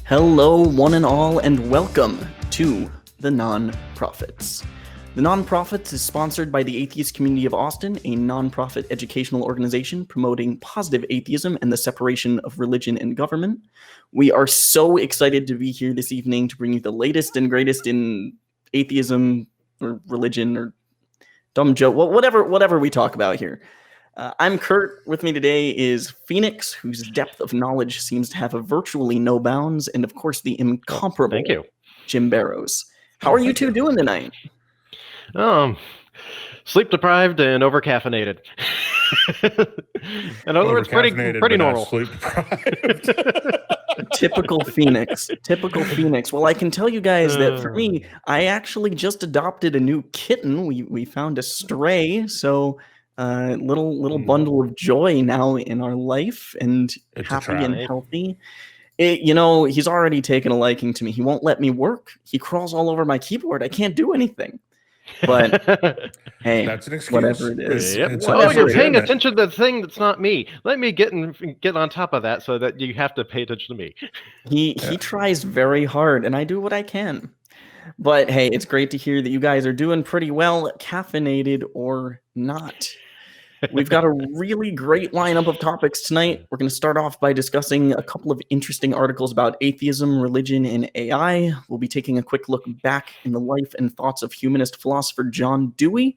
Hello, one and all, and welcome to the Non-Profits. The Non-Profits is sponsored by the Atheist Community of Austin, a non-profit educational organization promoting positive atheism and the separation of religion and government. We are so excited to be here this evening to bring you the latest and greatest in atheism or religion or dumb joke, whatever we talk about here. I'm Kurt. With me today is Phoenix, whose depth of knowledge seems to have a virtually no bounds, and of course the incomparable Jim Barrows. How are you two doing tonight? Sleep deprived and overcaffeinated. In other words, pretty normal. Sleep deprived. Typical Phoenix. Well, I can tell you guys that for me, I actually just adopted a new kitten. We found a stray, so little bundle of joy now in our life, and it's happy and healthy. He's already taken a liking to me. He won't let me work. He crawls all over my keyboard. I can't do anything. But hey, that's an excuse. Whatever it is. Yep. You're paying attention to the thing that's not me. Let me get on top of that so that you have to pay attention to me. He tries very hard, and I do what I can. But hey, it's great to hear that you guys are doing pretty well, caffeinated or not. We've got a really great lineup of topics tonight. We're going to start off by discussing a couple of interesting articles about atheism, religion, and AI. We'll be taking a quick look back in the life and thoughts of humanist philosopher John Dewey. And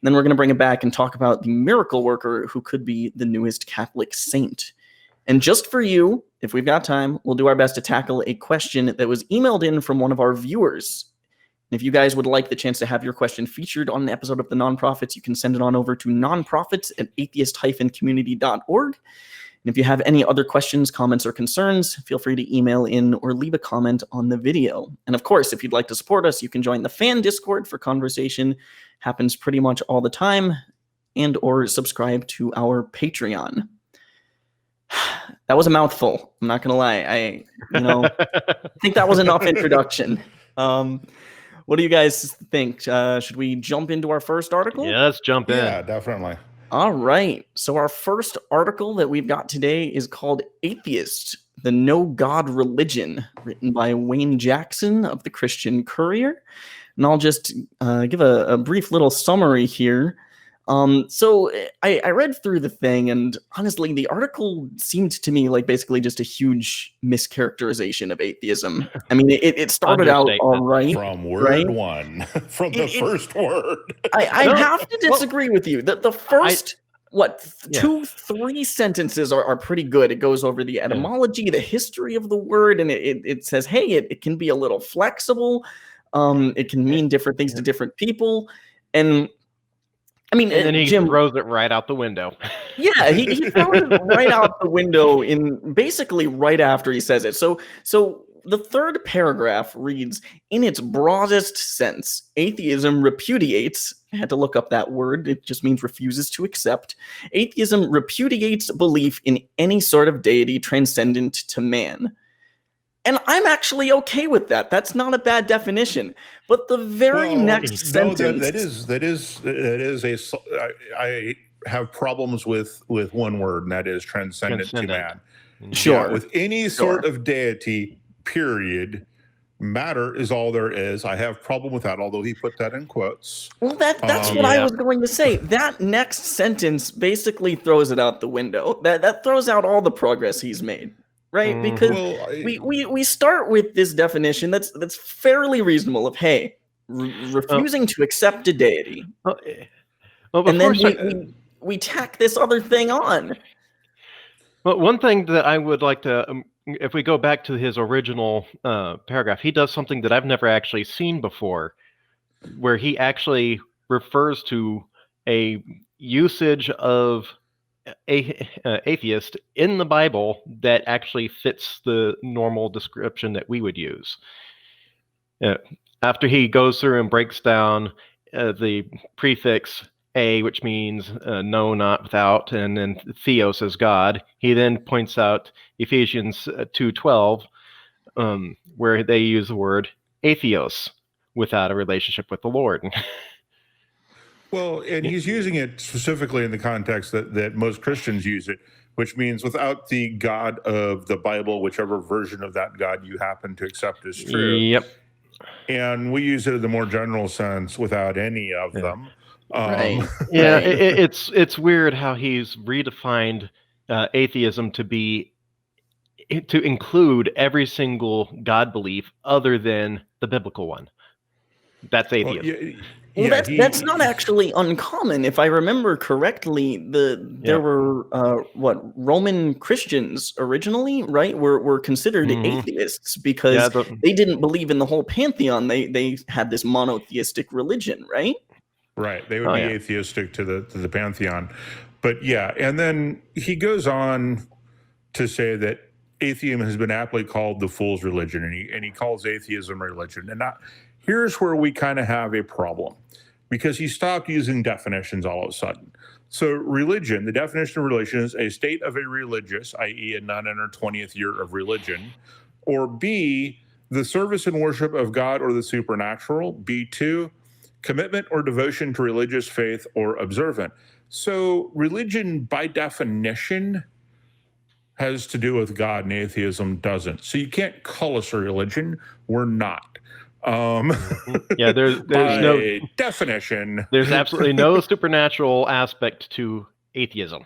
then we're going to bring it back and talk about the miracle worker who could be the newest Catholic saint. And just for you, if we've got time, we'll do our best to tackle a question that was emailed in from one of our viewers. If you guys would like the chance to have your question featured on an episode of The Nonprofits, you can send it on over to nonprofits@atheist-community.org. And if you have any other questions, comments, or concerns, feel free to email in or leave a comment on the video. And of course, if you'd like to support us, you can join the fan Discord for conversation. Happens pretty much all the time, and or subscribe to our Patreon. That was a mouthful. I'm not going to lie. I think that was enough introduction. What do you guys think? Should we jump into our first article? Yeah, let's jump in. Yeah, definitely. All right. So our first article that we've got today is called Atheist, the No God Religion, written by Wayne Jackson of the Christian Courier. And I'll just give a brief little summary here. So I read through the thing, and honestly, the article seemed to me like basically just a huge mischaracterization of atheism. I mean, it started out all right. From word one, from the first word. I have to disagree with you. The first, 2-3 sentences are pretty good. It goes over the etymology, the history of the word, and it says, hey, it can be a little flexible. It can mean different things to different people. And I mean, and then he Jim throws it right out the window. Yeah, he throws it right out the window in basically right after he says it. So the third paragraph reads, in its broadest sense, atheism repudiates, I had to look up that word, it just means refuses to accept. Atheism repudiates belief in any sort of deity transcendent to man. And I'm actually okay with that. That's not a bad definition. But the very next sentence... I have problems with one word, and that is transcendent to man. Sure. Yeah, with any sort of deity, period, matter is all there is. I have problem with that, although he put that in quotes. Well, that's what I was going to say. That next sentence basically throws it out the window. That throws out all the progress he's made. Right, because we start with this definition that's fairly reasonable of refusing to accept a deity, and then we tack this other thing on. Well, one thing that I would like to, if we go back to his original paragraph, he does something that I've never actually seen before, where he actually refers to a usage of atheist in the Bible that actually fits the normal description that we would use. After he goes through and breaks down the prefix a, which means no, not without, and then theos is God, he then points out Ephesians 2:12, where they use the word atheos, without a relationship with the Lord. Well, and he's using it specifically in the context that most Christians use it, which means without the God of the Bible, whichever version of that God you happen to accept as true. Yep. And we use it in the more general sense without any of them. Right. Yeah, Right. it's weird how he's redefined atheism to include every single God belief other than the biblical one. That's atheism. Well, that's not actually uncommon. If I remember correctly, there were Roman Christians originally, right? Were considered atheists because they didn't believe in the whole pantheon. They had this monotheistic religion, right? Right. They would be atheistic to the pantheon. But yeah, and then he goes on to say that atheism has been aptly called the fool's religion, and he calls atheism religion. And here's where we kind of have a problem, because he stopped using definitions all of a sudden. So religion, the definition of religion is a state of a religious, i.e. a nun in her 20th year of religion, or B, the service and worship of God or the supernatural, B2, commitment or devotion to religious faith or observant. So religion, by definition, has to do with God, and atheism doesn't. So you can't call us a religion. We're not. There's no definition. There's absolutely no supernatural aspect to atheism.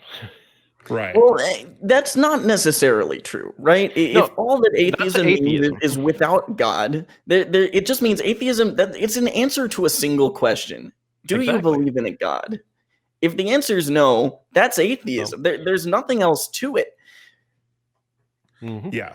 Right. Well, that's not necessarily true, right? If all that atheism means is without God, it just means atheism, that it's an answer to a single question. Do you believe in a God? If the answer is no, that's atheism. There's nothing else to it. Yeah.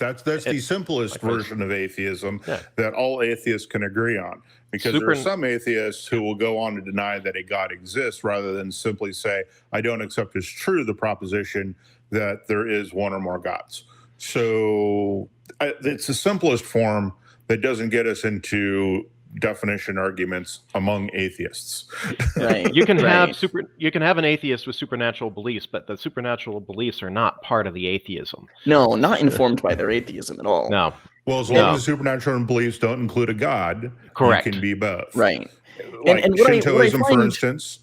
That's the simplest version of atheism that all atheists can agree on. Because there are some atheists who will go on to deny that a God exists rather than simply say, I don't accept as true the proposition that there is one or more gods. So it's the simplest form that doesn't get us into definition arguments among atheists. Right. You can have an atheist with supernatural beliefs, but the supernatural beliefs are not part of the atheism. No, not informed by their atheism at all. No. Well, as long as the supernatural beliefs don't include a God, correct, it can be both. Right. Like and Shintoism, for instance.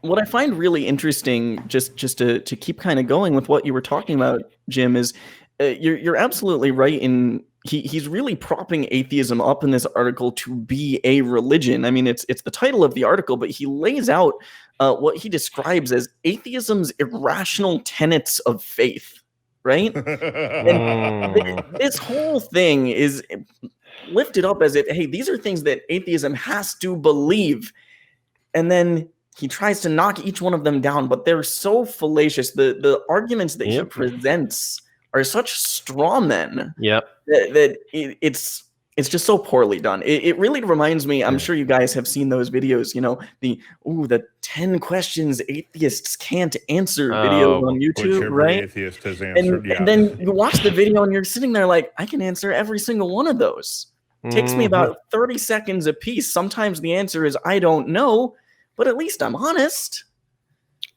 What I find really interesting, just to keep kind of going with what you were talking about, Jim, is you're absolutely right in he's really propping atheism up in this article to be a religion. I mean, it's the title of the article, but he lays out what he describes as atheism's irrational tenets of faith. Right? And this whole thing is lifted up as if, hey, these are things that atheism has to believe. And then he tries to knock each one of them down, but they're so fallacious. The arguments that he presents are such straw men that it's just so poorly done. It really reminds me, I'm sure you guys have seen those videos, the 10 questions atheists can't answer videos on YouTube, right? Atheist has answered, and then you watch the video and you're sitting there like, I can answer every single one of those. It takes me about 30 seconds a piece. Sometimes the answer is, I don't know, but at least I'm honest.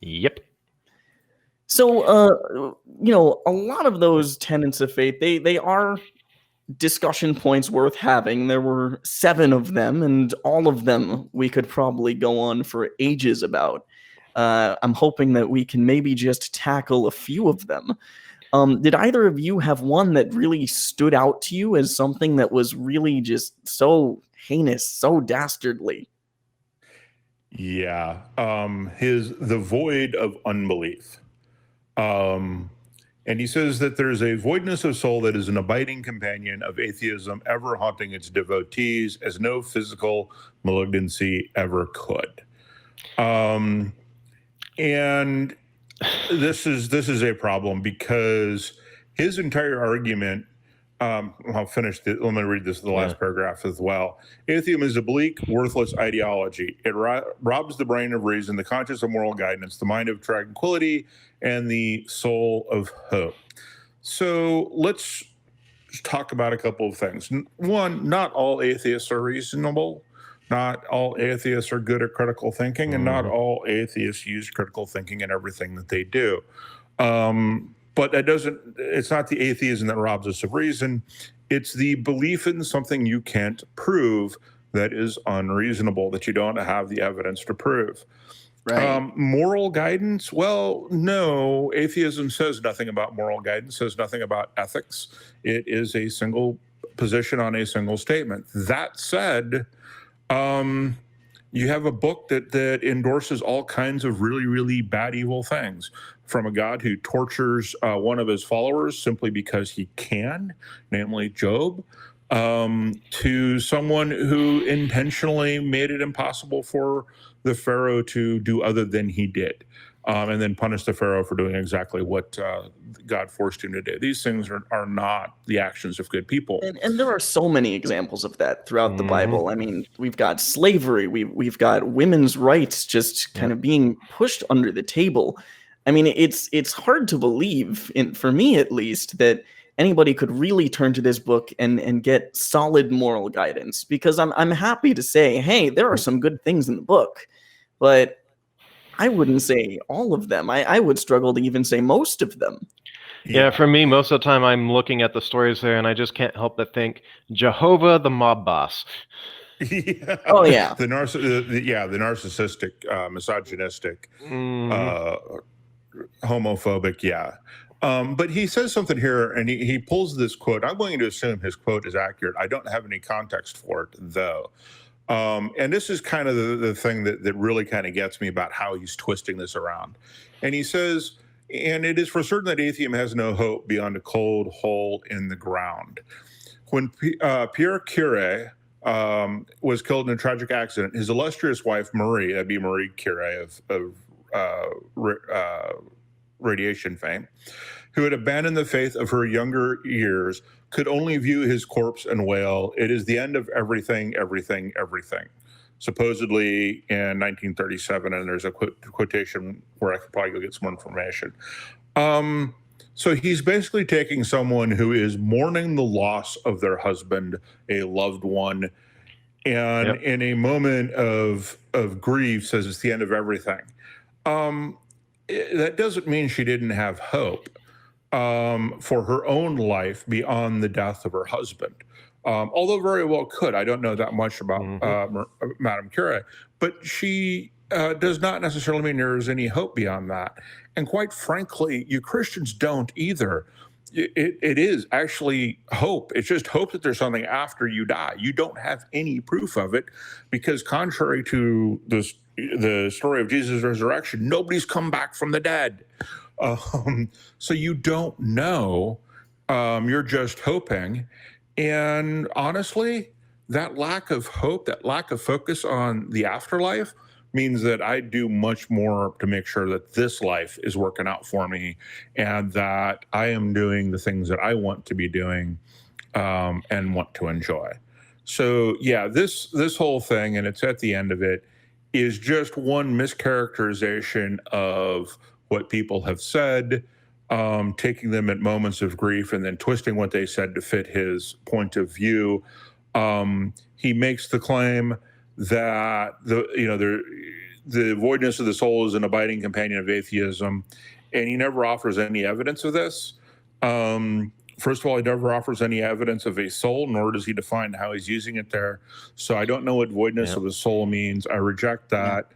Yep. So, a lot of those tenets of faith, they are discussion points worth having. There were 7 of them, and all of them we could probably go on for ages about. I'm hoping that we can maybe just tackle a few of them. Did either of you have one that really stood out to you as something that was really just so heinous, so dastardly? Yeah. The void of unbelief. And he says that there's a voidness of soul that is an abiding companion of atheism, ever haunting its devotees as no physical malignancy ever could. And this is a problem because his entire argument, I'll finish let me read the last paragraph as well. Atheism is a bleak, worthless ideology. It robs the brain of reason, the conscience of moral guidance, the mind of tranquility, and the soul of hope. So let's talk about a couple of things. One, not all atheists are reasonable. Not all atheists are good at critical thinking, and not all atheists use critical thinking in everything that they do. But it's not the atheism that robs us of reason. It's the belief in something you can't prove that is unreasonable, that you don't have the evidence to prove. Right. Moral guidance? Well, no. Atheism says nothing about moral guidance, says nothing about ethics. It is a single position on a single statement. That said, you have a book that endorses all kinds of really, really bad, evil things, from a God who tortures one of his followers simply because he can, namely Job, to someone who intentionally made it impossible for the Pharaoh to do other than he did, and then punished the Pharaoh for doing exactly what God forced him to do. These things are not the actions of good people. And there are so many examples of that throughout the Bible. I mean, we've got slavery, we've got women's rights just kind of being pushed under the table. I mean, it's hard to believe, for me at least, that anybody could really turn to this book and get solid moral guidance, because I'm happy to say, hey, there are some good things in the book, but I wouldn't say all of them. I would struggle to even say most of them. Yeah, for me, most of the time I'm looking at the stories there and I just can't help but think Jehovah the mob boss. Yeah. Oh yeah. The narcissistic, misogynistic, homophobic, yeah. But he says something here, and he pulls this quote. I'm going to assume his quote is accurate. I don't have any context for it, though. And this is kind of the thing that really kind of gets me about how he's twisting this around. And he says, and it is for certain that atheism has no hope beyond a cold hole in the ground. When Pierre Curie was killed in a tragic accident, his illustrious wife, Marie, that'd be Marie Curie of radiation fame, who had abandoned the faith of her younger years, could only view his corpse and wail, "It is the end of everything, everything, everything." Supposedly in 1937, and there's a quotation where I could probably go get some more information. So he's basically taking someone who is mourning the loss of their husband, a loved one, and in a moment of grief says it's the end of everything. That doesn't mean she didn't have hope for her own life beyond the death of her husband. Although very well could. I don't know that much about Madame Curie, but she does not necessarily mean there is any hope beyond that. And quite frankly, you Christians don't either. It is actually hope. It's just hope that there's something after you die. You don't have any proof of it, because contrary to the story of Jesus' resurrection, nobody's come back from the dead. So you don't know. You're just hoping. And honestly, that lack of hope, that lack of focus on the afterlife, means that I do much more to make sure that this life is working out for me, and that I am doing the things that I want to be doing and want to enjoy. So yeah, this whole thing, and it's at the end of it, is just one mischaracterization of what people have said, taking them at moments of grief and then twisting what they said to fit his point of view. He makes the claim that the voidness of the soul is an abiding companion of atheism, and he never offers any evidence of this. First of all, he never offers any evidence of a soul, nor does he define how he's using it there. So I don't know what voidness of the soul means. I reject that.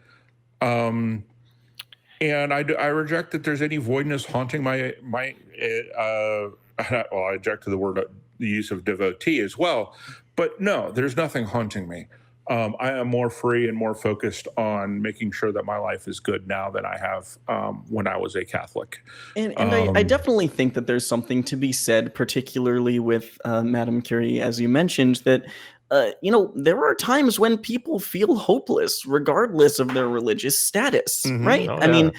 And I reject that there's any voidness haunting my well, I object to the use of devotee as well. But no, there's nothing haunting me. I am more free and more focused on making sure that my life is good now than I have when I was a Catholic. And I definitely think that there's something to be said, particularly with Madame Curie, as you mentioned, that there are times when people feel hopeless, regardless of their religious status, right? Oh, I mean,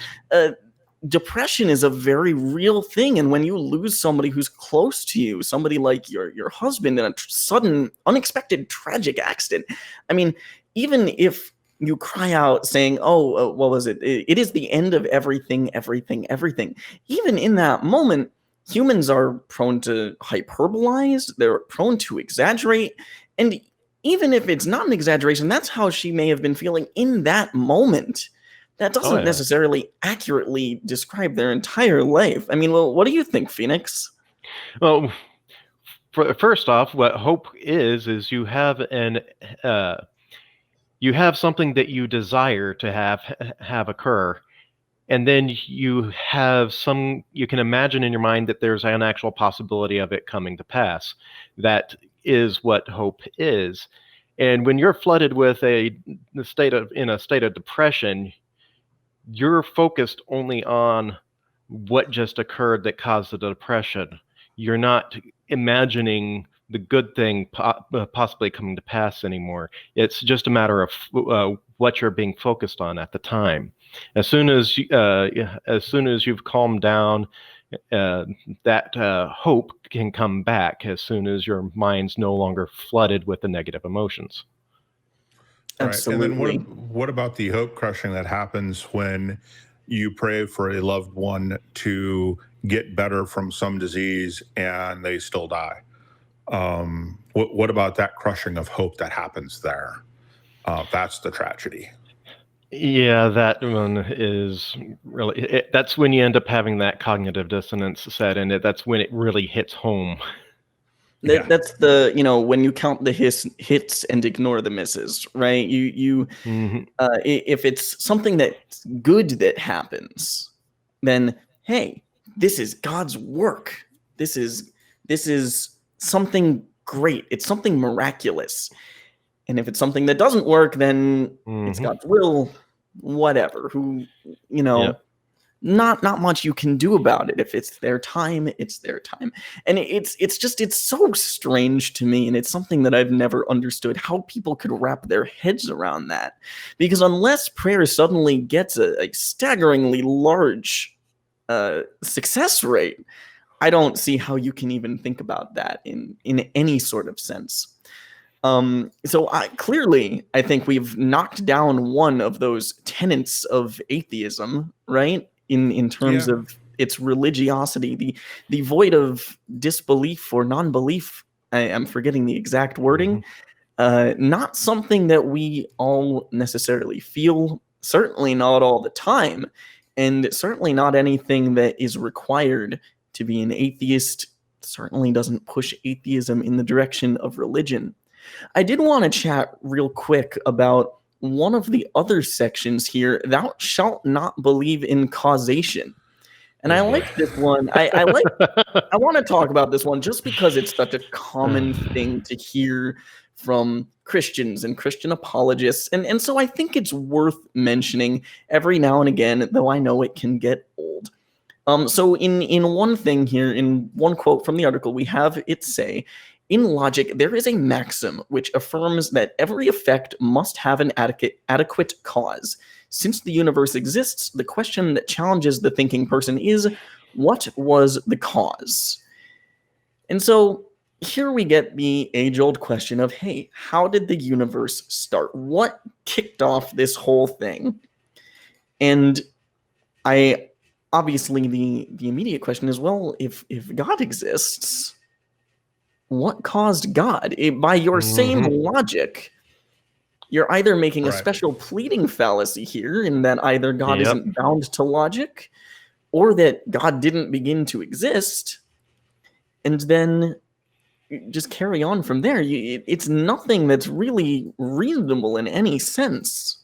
depression is a very real thing, and when you lose somebody who's close to you, somebody like your husband, in a sudden, unexpected, tragic accident, I mean, even if you cry out saying, "Oh, what was it? It is the end of everything, everything, everything." Even in that moment, humans are prone to hyperbolize. They're prone to exaggerate, and even if it's not an exaggeration, that's how she may have been feeling in that moment. That doesn't necessarily accurately describe their entire life. I mean, well, what do you think, Phoenix? Well, first off, what hope is you have you have something that you desire to have occur, and then you can imagine in your mind that there's an actual possibility of it coming to pass. That is what hope is. And when you're flooded with in a state of depression, you're focused only on what just occurred that caused the depression. You're not imagining the good thing possibly coming to pass anymore. It's just a matter of what you're being focused on at the time. As soon as you've calmed down, that hope can come back as soon as your mind's no longer flooded with the negative emotions. Absolutely. And then what about the hope crushing that happens when you pray for a loved one to get better from some disease and they still die? What about that crushing of hope that happens there? That's the tragedy. Yeah, that one is really, that's when you end up having that cognitive dissonance set in it. That's when it really hits home. That's the, when you count the hits and ignore the misses, right? If it's something that's good that happens, then, hey, this is God's work. This is something great. It's something miraculous. And if it's something that doesn't work, then it's God's will, whatever. Not much you can do about it. If it's their time, it's their time. And it's so strange to me, and it's something that I've never understood, how people could wrap their heads around that. Because unless prayer suddenly gets a staggeringly large success rate, I don't see how you can even think about that in any sort of sense. So clearly, I think we've knocked down one of those tenets of atheism, right? In terms of its religiosity, the void of disbelief or non-belief. I'm forgetting the exact wording. Not something that we all necessarily feel, certainly not all the time, and certainly not anything that is required to be an atheist. Certainly doesn't push atheism in the direction of religion. I did want to chat real quick about one of the other sections here, thou shalt not believe in causation. And I like this one. I want to talk about this one just because it's such a common thing to hear from Christians and Christian apologists. And so I think it's worth mentioning every now and again, though I know it can get old. So in one thing here, in one quote from the article, we have it say, "In logic, there is a maxim which affirms that every effect must have an adequate cause. Since the universe exists, the question that challenges the thinking person is, what was the cause?" And so here we get the age-old question of, hey, how did the universe start? What kicked off this whole thing? And obviously the immediate question is, well, if God exists, what caused God? By your same logic, you're either making a special pleading fallacy here in that either God isn't bound to logic, or that God didn't begin to exist, and then just carry on from there. It's nothing that's really reasonable in any sense.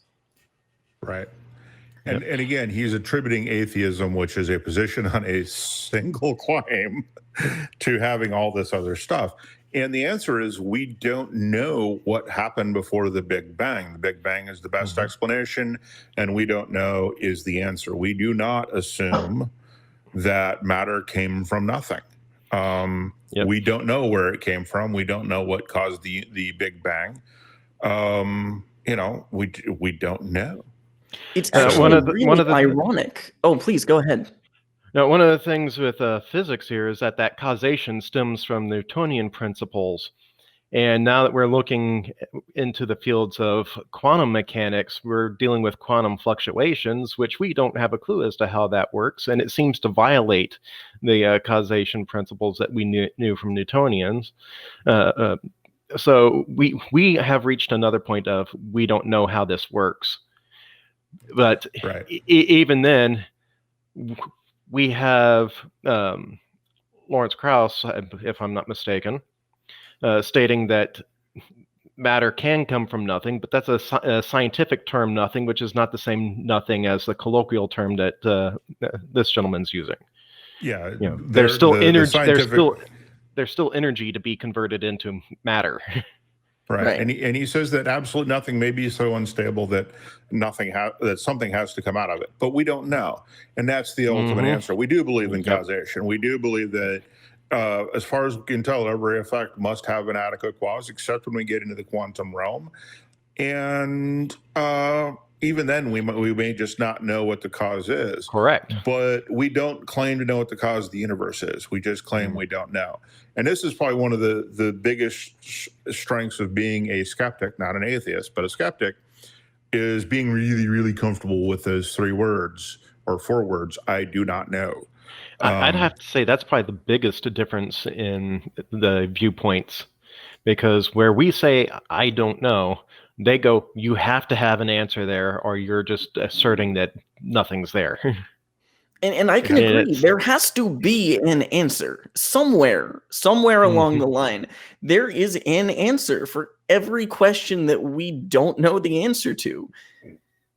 Right. And again, he's attributing atheism, which is a position on a single claim, to having all this other stuff. And the answer is, we don't know what happened before the Big Bang. The Big Bang is the best explanation, and we don't know is the answer. We do not assume that matter came from nothing. We don't know where it came from. We don't know what caused the Big Bang. We don't know. It's actually really ironic. Oh, please go ahead. Now, one of the things with physics here is that causation stems from Newtonian principles. And now that we're looking into the fields of quantum mechanics, we're dealing with quantum fluctuations, which we don't have a clue as to how that works. And it seems to violate the causation principles that we knew from Newtonians. So we have reached another point of we don't know how this works. But even then, we have Lawrence Krauss, if I'm not mistaken, stating that matter can come from nothing, but that's a scientific term, nothing, which is not the same nothing as the colloquial term that this gentleman's using. Yeah, there's still energy. Scientific... there's still energy to be converted into matter. Right. And he says that absolute nothing may be so unstable that that something has to come out of it, but we don't know, and that's the ultimate answer. We do believe in causation. We do believe that, as far as we can tell, every effect must have an adequate cause, except when we get into the quantum realm, and even then we may just not know what the cause is. Correct. But we don't claim to know what the cause of the universe is. We just claim we don't know. And this is probably one of the biggest strengths of being a skeptic, not an atheist, but a skeptic, is being really, really comfortable with those 3 words or 4 words, I do not know. I'd have to say that's probably the biggest difference in the viewpoints, because where we say, I don't know, they go, you have to have an answer there, or you're just asserting that nothing's there. And I can agree. There has to be an answer somewhere along the line. There is an answer for every question that we don't know the answer to.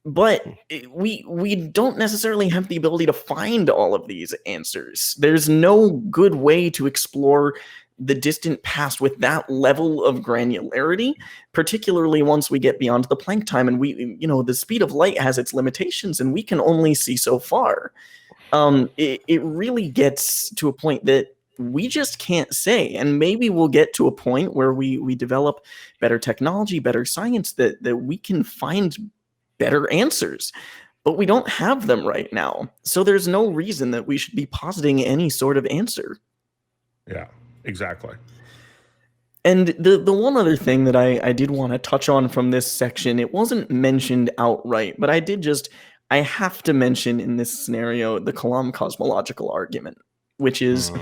But we don't necessarily have the ability to find all of these answers. There's no good way to explore the distant past with that level of granularity, particularly once we get beyond the Planck time, and the speed of light has its limitations, and we can only see so far. It really gets to a point that we just can't say, and maybe we'll get to a point where we develop better technology, better science, that we can find better answers, but we don't have them right now. So there's no reason that we should be positing any sort of answer. Yeah, exactly. And the one other thing that I did want to touch on from this section, it wasn't mentioned outright, but I have to mention in this scenario the Kalam cosmological argument, which is,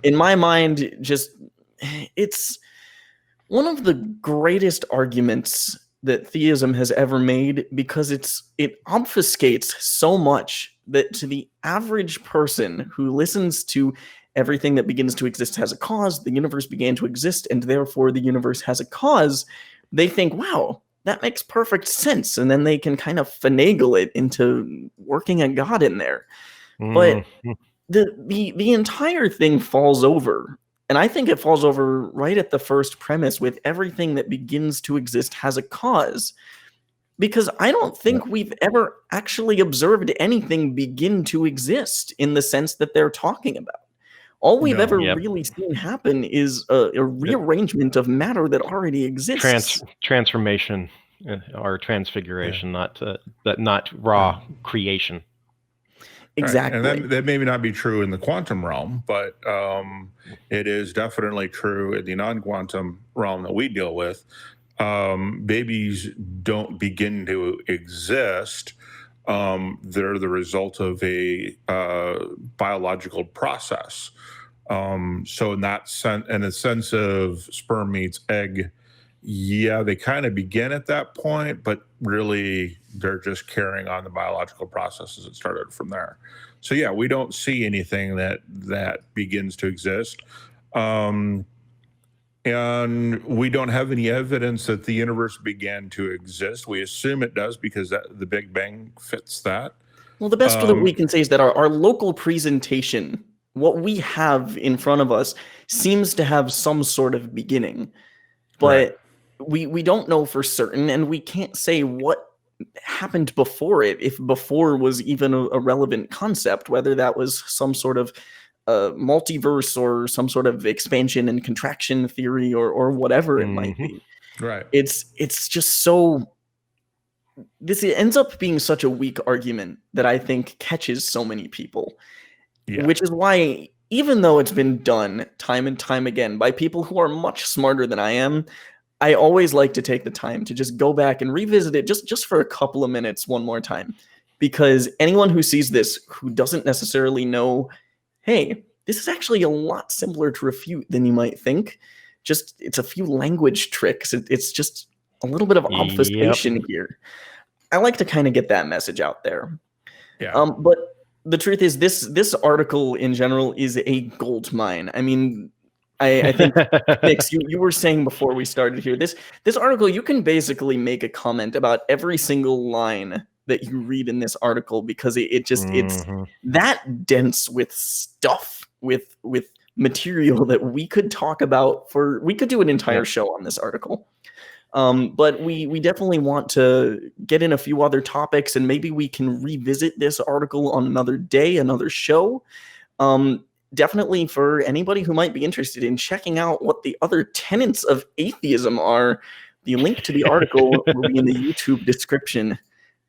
in my mind, it's one of the greatest arguments that theism has ever made, because it obfuscates so much that to the average person who listens to everything that begins to exist has a cause, the universe began to exist, and therefore the universe has a cause, they think, wow, that makes perfect sense. And then they can kind of finagle it into working a God in there. But the entire thing falls over. And I think it falls over right at the first premise, with everything that begins to exist has a cause. Because I don't think we've ever actually observed anything begin to exist in the sense that they're talking about. All we've ever really seen happen is a rearrangement of matter that already exists. Transformation or transfiguration, not raw creation. Exactly. Right. And that may not be true in the quantum realm, but it is definitely true in the non-quantum realm that we deal with. Babies don't begin to exist. They're the result of a biological process. So in that sense, in the sense of sperm meets egg, they kind of begin at that point, but really they're just carrying on the biological processes that started from there. So we don't see anything that begins to exist. And we don't have any evidence that the universe began to exist. We assume it does because the Big Bang fits that. Well, the best that we can say is that our local presentation, what we have in front of us, seems to have some sort of beginning. But we don't know for certain, and we can't say what happened before it, if before was even a relevant concept, whether that was some sort of multiverse or some sort of expansion and contraction theory or whatever it might be. Right. It's just so... This ends up being such a weak argument that I think catches so many people. Which is why, even though it's been done time and time again by people who are much smarter than I am, I always like to take the time to just go back and revisit it just for a couple of minutes one more time. Because anyone who sees this who doesn't necessarily know, hey, this is actually a lot simpler to refute than you might think. It's a few language tricks. It's just a little bit of obfuscation here. I like to kind of get that message out there. But the truth is, this article in general is a gold mine. I mean, I think, Phoenix, you were saying before we started here, this article, you can basically make a comment about every single line that you read in this article, because it's that dense with stuff, with material that we could talk about we could do an entire show on this article. But we definitely want to get in a few other topics, and maybe we can revisit this article on another day, another show. Definitely for anybody who might be interested in checking out what the other tenets of atheism are, the link to the article will be in the YouTube description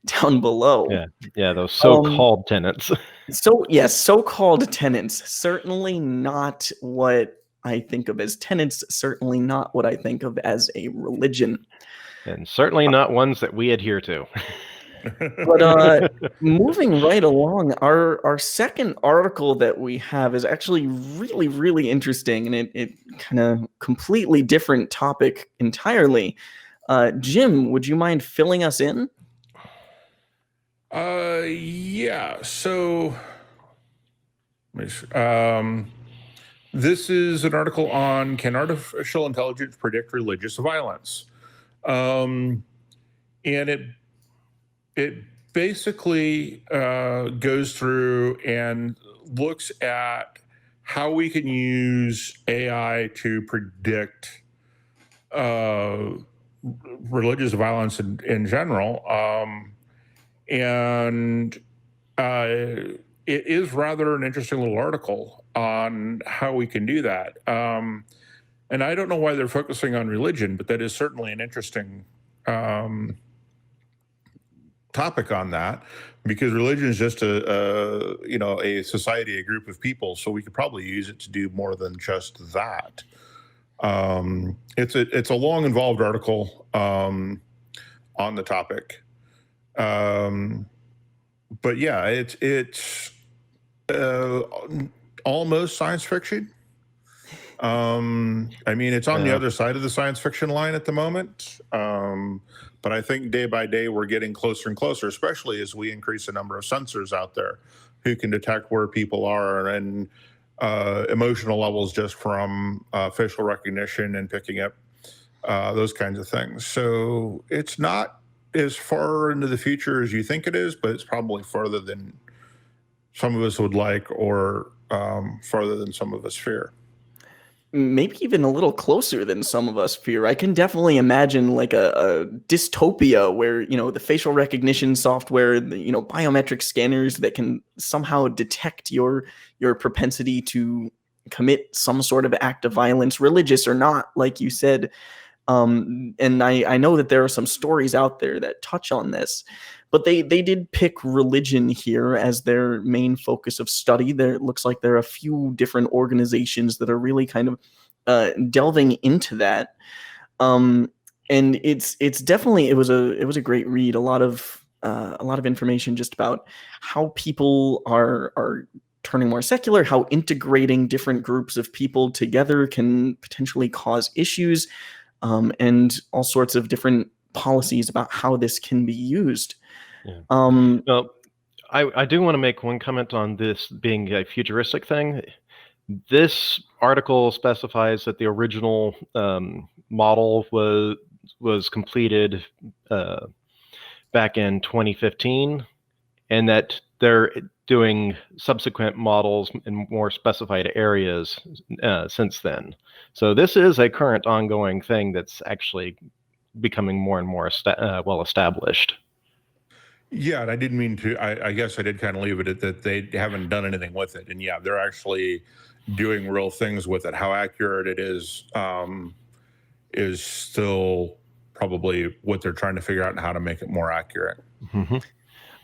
down below. Yeah, those so-called tenets. So-called tenets. Certainly not what I think of as tenets, certainly not what I think of as a religion. And certainly not ones that we adhere to. But moving right along, our second article that we have is actually really, really interesting, and it kind of completely different topic entirely. Jim, would you mind filling us in? Yeah. So, this is an article on can artificial intelligence predict religious violence, and it basically goes through and looks at how we can use AI to predict religious violence in general. And it is rather an interesting little article on how we can do that. And I don't know why they're focusing on religion, but that is certainly an interesting topic on that, because religion is just a society, a group of people. So we could probably use it to do more than just that. It's a long, involved article on the topic. But yeah, it's almost science fiction. I mean, it's on the other side of the science fiction line at the moment. But I think day by day we're getting closer and closer, especially as we increase the number of sensors out there who can detect where people are, and emotional levels just from facial recognition and picking up those kinds of things. So it's not as far into the future as you think it is, but it's probably farther than some of us would like, or farther than some of us fear. Maybe even a little closer than some of us fear. I can definitely imagine like a dystopia where, the facial recognition software, biometric scanners that can somehow detect your propensity to commit some sort of act of violence, religious or not, like you said. And I know that there are some stories out there that touch on this, but they did pick religion here as their main focus of study. It looks like there are a few different organizations that are really kind of delving into that. And it's definitely, it was a great read. A lot of information just about how people are turning more secular, how integrating different groups of people together can potentially cause issues, and all sorts of different policies about how this can be used. Yeah. Well, I do want to make one comment on this being a futuristic thing. This article specifies that the original model was completed back in 2015, and that they're doing subsequent models in more specified areas since then. So this is a current ongoing thing that's actually becoming more and more well established. Yeah, and I didn't mean to. I guess I did kind of leave it at that they haven't done anything with it, and yeah, they're actually doing real things with it. How accurate it is still probably what they're trying to figure out, and how to make it more accurate. Mm-hmm.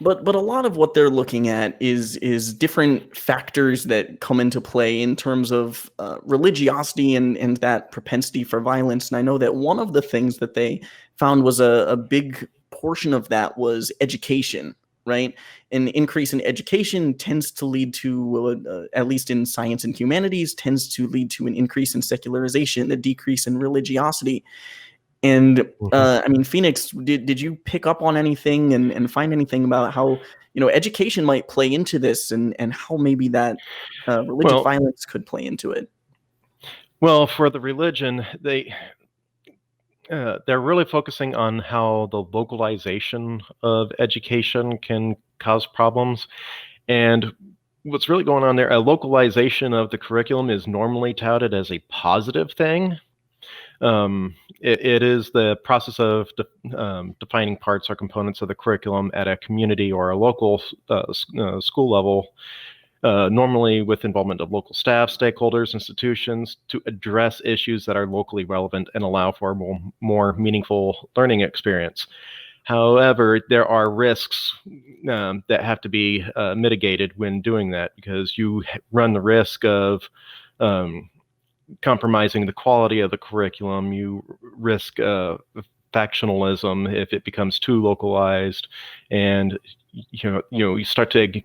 But a lot of what they're looking at is different factors that come into play in terms of religiosity and that propensity for violence. And I know that one of the things that they found was a big portion of that was education, right? An increase in education tends to lead to, at least in science and humanities, tends to lead to an increase in secularization, a decrease in religiosity. And I mean, Phoenix, did you pick up on anything and find anything about how education might play into this, and how maybe that religious violence could play into it? Well, for the religion, they're really focusing on how the localization of education can cause problems. And what's really going on there, a localization of the curriculum is normally touted as a positive thing. It is the process of defining parts or components of the curriculum at a community or a local school level, normally with involvement of local staff, stakeholders, institutions, to address issues that are locally relevant and allow for a more meaningful learning experience. However, there are risks that have to be mitigated when doing that, because you run the risk of compromising the quality of the curriculum. You risk factionalism if it becomes too localized, and you start to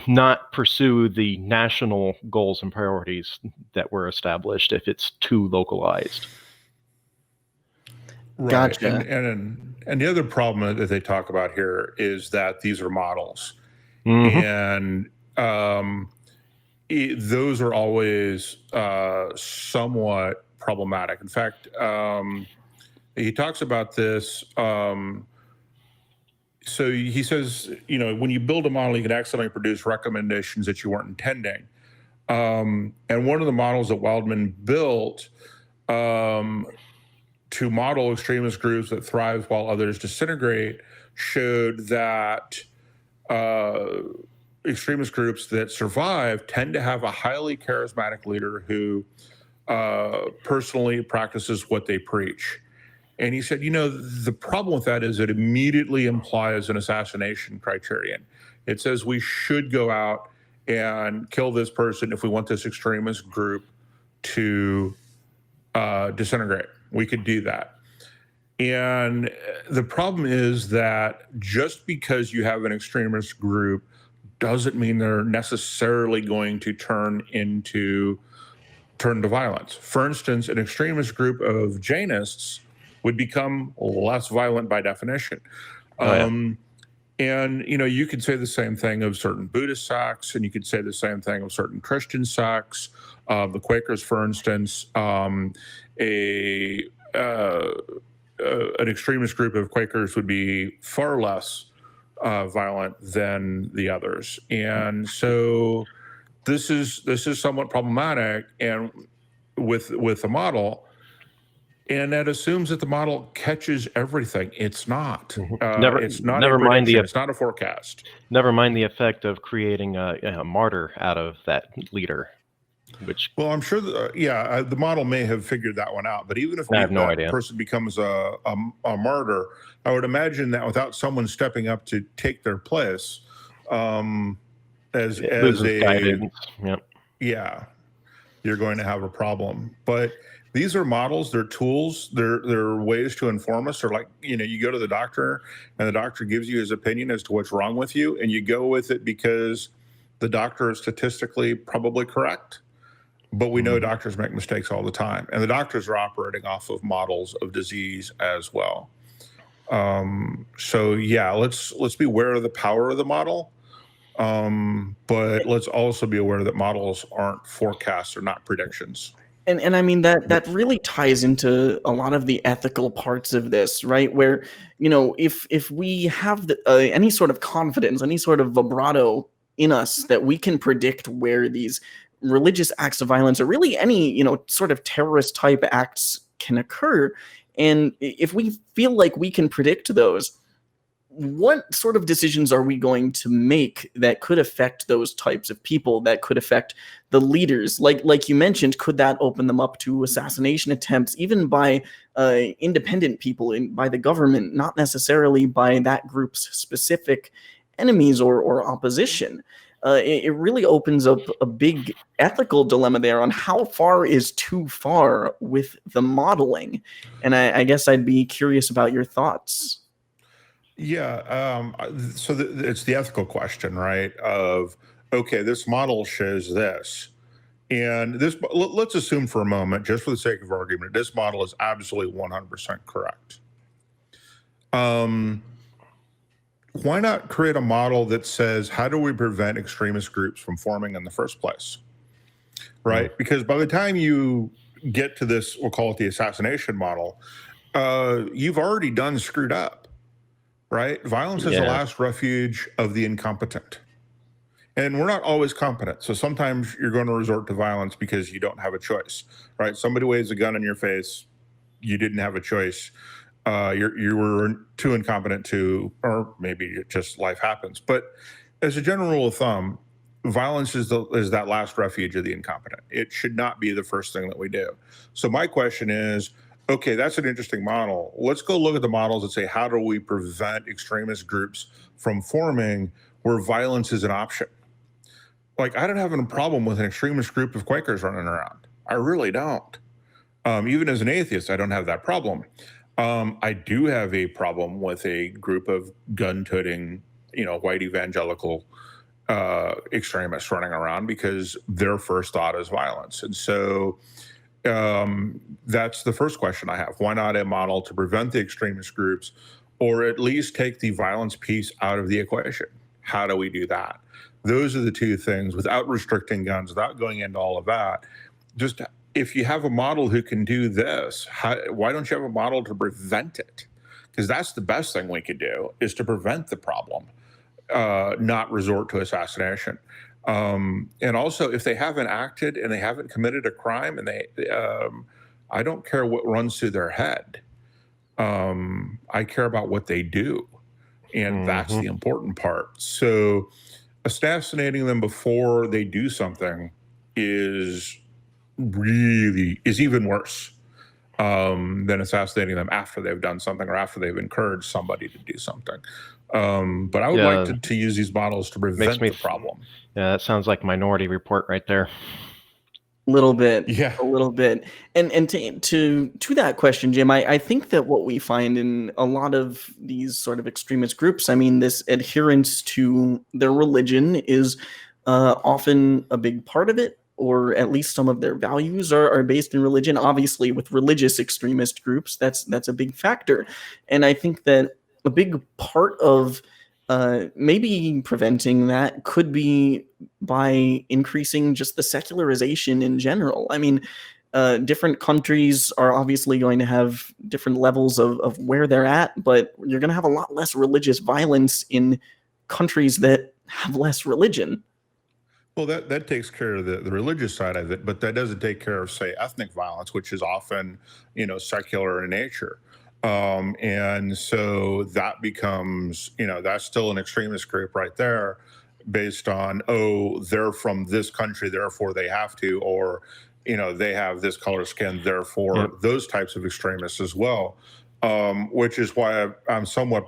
not pursue the national goals and priorities that were established if it's too localized. Right. Gotcha. And the other problem that they talk about here is that these are models, Mm-hmm. and those are always somewhat problematic. In fact, he talks about this. So he says, when you build a model, you can accidentally produce recommendations that you weren't intending. And one of the models that Wildman built to model extremist groups that thrive while others disintegrate showed that extremist groups that survive tend to have a highly charismatic leader who personally practices what they preach. And he said, the problem with that is it immediately implies an assassination criterion. It says we should go out and kill this person if we want this extremist group to disintegrate. We could do that. And the problem is that just because you have an extremist group doesn't mean they're necessarily going to turn to violence. For instance, an extremist group of Jainists would become less violent by definition. And, you could say the same thing of certain Buddhist sects, and you could say the same thing of certain Christian sects. The Quakers, for instance, an extremist group of Quakers would be far less violent than the others. And so this is somewhat problematic, and with the model. And that assumes that the model catches everything. It's not. It's not a prediction. It's not a forecast. Never mind the effect of creating a martyr out of that leader. Well, I'm sure the model may have figured that one out. But even if that person becomes a martyr, I would imagine that without someone stepping up to take their place, you're going to have a problem. But these are models, they're tools, they're ways to inform us. Or like, you go to the doctor and the doctor gives you his opinion as to what's wrong with you, and you go with it because the doctor is statistically probably correct. But we know doctors make mistakes all the time, and the doctors are operating off of models of disease as well. So yeah, let's be aware of the power of the model. But let's also be aware that models aren't forecasts or not predictions. And I mean, that really ties into a lot of the ethical parts of this, right? Where, if we have any sort of confidence, any sort of vibrato in us that we can predict where these religious acts of violence or really any, sort of terrorist type acts can occur, and if we feel like we can predict those, what sort of decisions are we going to make that could affect those types of people, that could affect the leaders? Like you mentioned, could that open them up to assassination attempts, even by independent people, by the government, not necessarily by that group's specific enemies or opposition? It really opens up a big ethical dilemma there on how far is too far with the modeling. And I guess I'd be curious about your thoughts. Yeah. So it's the ethical question, right? Of, okay, this model shows this. And let's assume for a moment, just for the sake of argument, this model is absolutely 100% correct. Why not create a model that says, how do we prevent extremist groups from forming in the first place? right? Because by the time you get to this, we'll call it the assassination model, you've already done screwed up, right? Violence is the last refuge of the incompetent. And we're not always competent. So sometimes you're going to resort to violence because you don't have a choice, right? Somebody waves a gun in your face. You didn't have a choice. You were too incompetent to, or maybe just life happens. But as a general rule of thumb, violence is that last refuge of the incompetent. It should not be the first thing that we do. So my question is, okay, that's an interesting model. Let's go look at the models and say, how do we prevent extremist groups from forming where violence is an option? Like, I don't have a problem with an extremist group of Quakers running around. I really don't. Even as an atheist, I don't have that problem. I do have a problem with a group of gun-toting, white evangelical extremists running around because their first thought is violence. And so that's the first question I have. Why not a model to prevent the extremist groups, or at least take the violence piece out of the equation? How do we do that? Those are the two things, without restricting guns, without going into all of that. Just if you have a model who can do this, why don't you have a model to prevent it? Because that's the best thing we could do, is to prevent the problem, not resort to assassination. And also, if they haven't acted and they haven't committed a crime, and I don't care what runs through their head. I care about what they do. And that's the important part. So assassinating them before they do something is even worse than assassinating them after they've done something, or after they've encouraged somebody to do something. But I would like to use these models to prevent the problem. Yeah, that sounds like Minority Report right there. A little bit. And to that question, Jim, I think that what we find in a lot of these sort of extremist groups, I mean, this adherence to their religion is often a big part of it, or at least some of their values are based in religion. Obviously, with religious extremist groups, that's a big factor. And I think that a big part of maybe preventing that could be by increasing just the secularization in general. I mean, different countries are obviously going to have different levels of where they're at, but you're going to have a lot less religious violence in countries that have less religion. Well, that takes care of the religious side of it, but that doesn't take care of, say, ethnic violence, which is often, secular in nature. And so that becomes, that's still an extremist group right there, based on, they're from this country, therefore they have to, or, they have this color skin, therefore those types of extremists as well. Which is why I'm somewhat,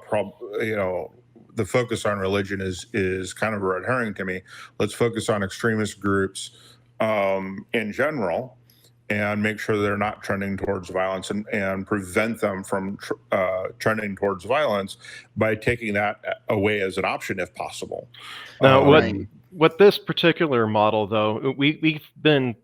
the focus on religion is kind of a red herring to me. Let's focus on extremist groups in general, and make sure they're not trending towards violence, and prevent them from trending towards violence by taking that away as an option if possible. Now, what this particular model, though, we've been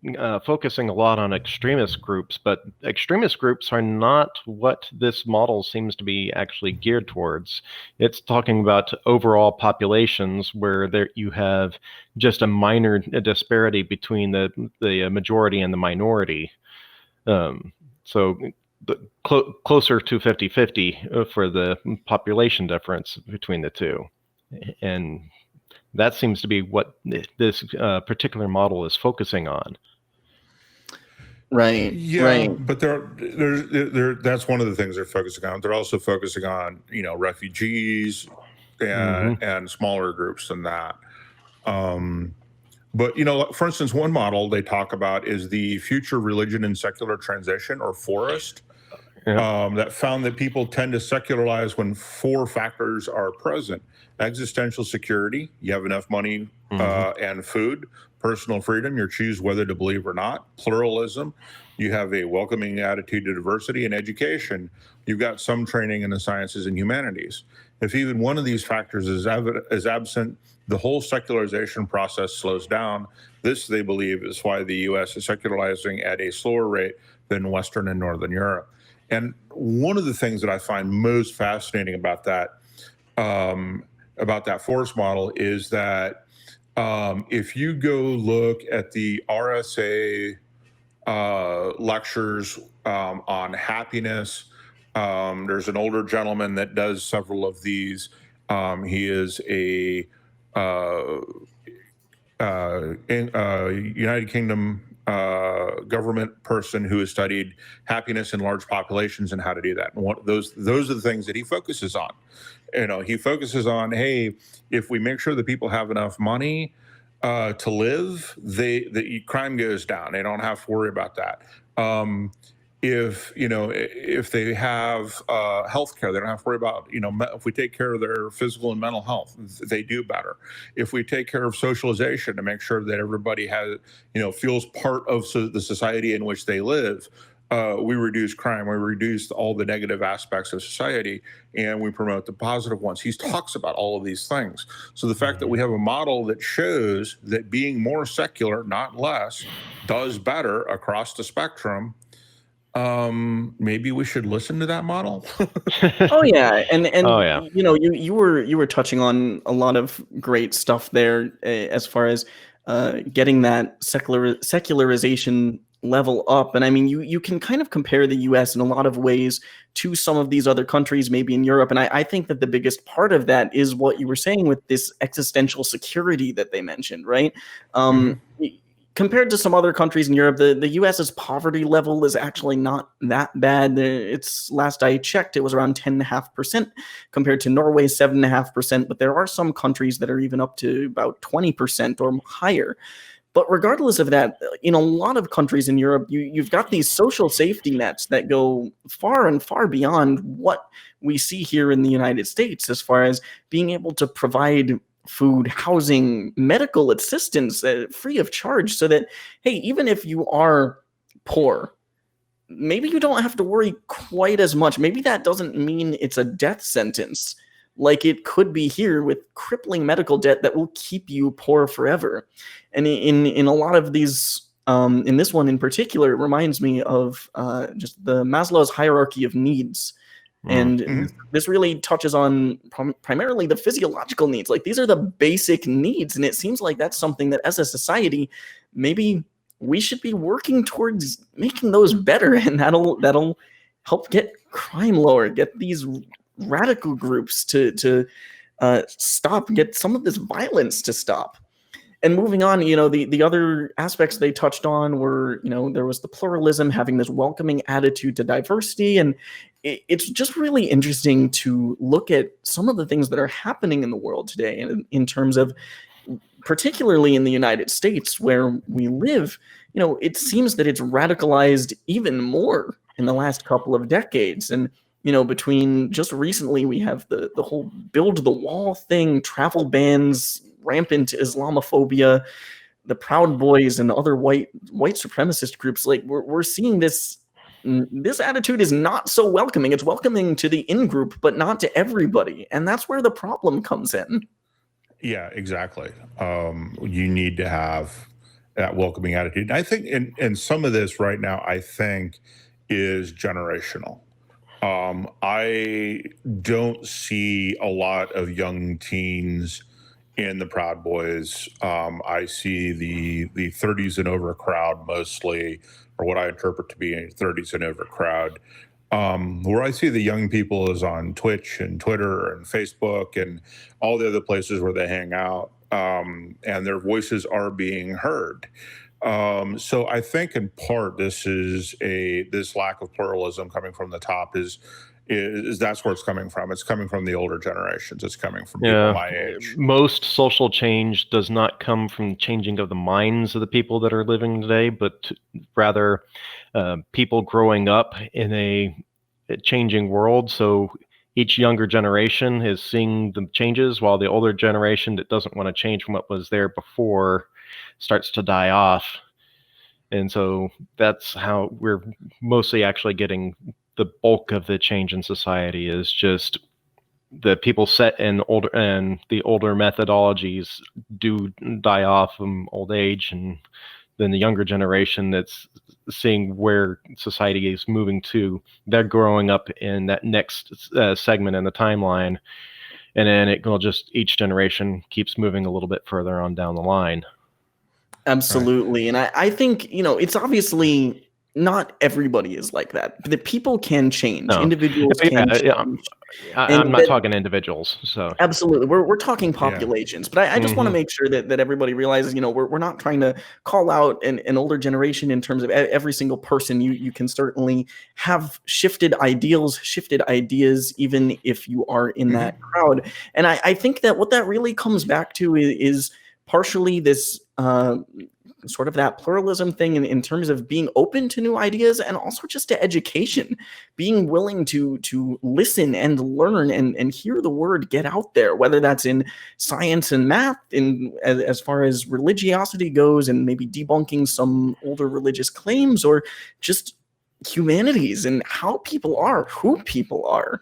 focusing a lot on extremist groups, but extremist groups are not what this model seems to be actually geared towards. It's talking about overall populations where you have just a minor disparity between the majority and the minority. So closer to 50-50 for the population difference between the two. And that seems to be what this particular model is focusing on. Right. Yeah. Right. But that's one of the things they're focusing on. They're also focusing on, refugees and smaller groups than that. But, for instance, one model they talk about is the future religion and secular transition, or FOREST, that found that people tend to secularize when 4 factors are present: existential security, you have enough money and food; personal freedom, you choose whether to believe or not; pluralism, you have a welcoming attitude to diversity; and education, you've got some training in the sciences and humanities. If even one of these factors is absent, the whole secularization process slows down. This, they believe, is why the U.S. is secularizing at a slower rate than Western and Northern Europe. And one of the things that I find most fascinating about that FOREST model is that If you go look at the RSA lectures on happiness, there's an older gentleman that does several of these. He is a United Kingdom government person who has studied happiness in large populations and how to do that. And those are the things that he focuses on. He focuses on, hey, if we make sure that people have enough money to live, the crime goes down. They don't have to worry about that. If they have health care, they don't have to worry about, if we take care of their physical and mental health, they do better. If we take care of socialization to make sure that everybody has, feels part of the society in which they live, we reduce crime, we reduce all the negative aspects of society, and we promote the positive ones. He talks about all of these things. So the fact that we have a model that shows that being more secular, not less, does better across the spectrum, maybe we should listen to that model. Oh yeah, and Oh, yeah. you were touching on a lot of great stuff there as far as getting that secularization level up. And I mean, you can kind of compare the US in a lot of ways to some of these other countries, maybe in Europe. And I think that the biggest part of that is what you were saying with this existential security that they mentioned, right? Compared to some other countries in Europe, the US's poverty level is actually not that bad. It's, last I checked, it was around 10.5% compared to Norway's 7.5%. But there are some countries that are even up to about 20% or higher. But regardless of that, in a lot of countries in Europe, you've got these social safety nets that go far and far beyond what we see here in the United States, as far as being able to provide food, housing, medical assistance free of charge, so that, hey, even if you are poor, maybe you don't have to worry quite as much. Maybe that doesn't mean it's a death sentence like it could be here, with crippling medical debt that will keep you poor forever. And in a lot of these, in this one in particular, it reminds me of just the Maslow's hierarchy of needs. And this really touches on primarily the physiological needs. Like, these are the basic needs. And it seems like that's something that as a society, maybe we should be working towards making those better. And that'll help get crime lower, get these radical groups to stop, get some of this violence to stop. And moving on, the other aspects they touched on were, there was the pluralism, having this welcoming attitude to diversity. And it's just really interesting to look at some of the things that are happening in the world today, and in terms of, particularly in the United States where we live, it seems that it's radicalized even more in the last couple of decades. And between just recently, we have the whole build the wall thing, travel bans, rampant Islamophobia, the Proud Boys, and other white supremacist groups. Like, we're seeing this attitude is not so welcoming. It's welcoming to the in-group, but not to everybody. And that's where the problem comes in. Yeah, exactly. You need to have that welcoming attitude. I think, and some of this right now, I think, is generational. I don't see a lot of young teens in the Proud Boys. I see the 30s and over crowd mostly, or what I interpret to be a 30s and over crowd. Where I see the young people is on Twitch and Twitter and Facebook and all the other places where they hang out, and their voices are being heard. So I think in part this lack of pluralism coming from the top is that's where it's coming from. It's coming from the older generations. It's coming from people my age. Most social change does not come from changing of the minds of the people that are living today, but rather people growing up in a changing world. So each younger generation is seeing the changes, while the older generation that doesn't want to change from what was there before starts to die off. And so that's how we're mostly actually getting the bulk of the change in society, is just the people set in older, and the older methodologies do die off from old age. And then the younger generation that's seeing where society is moving to, they're growing up in that next segment in the timeline. and then it will just, each generation keeps moving a little bit further on down the line. Absolutely. And I think, it's obviously not everybody is like that. The people can change. No. Individuals can change. I'm not talking individuals. So absolutely, we're talking populations, but I just want to make sure that everybody realizes, we're not trying to call out an older generation in terms of every single person. You can certainly have shifted ideals, shifted ideas, even if you are in that crowd. And I think that what that really comes back to is partially this sort of that pluralism thing in terms of being open to new ideas, and also just to education, being willing to listen and learn and hear the word get out there, whether that's in science and math, as far as religiosity goes, and maybe debunking some older religious claims, or just humanities and how people are, who people are.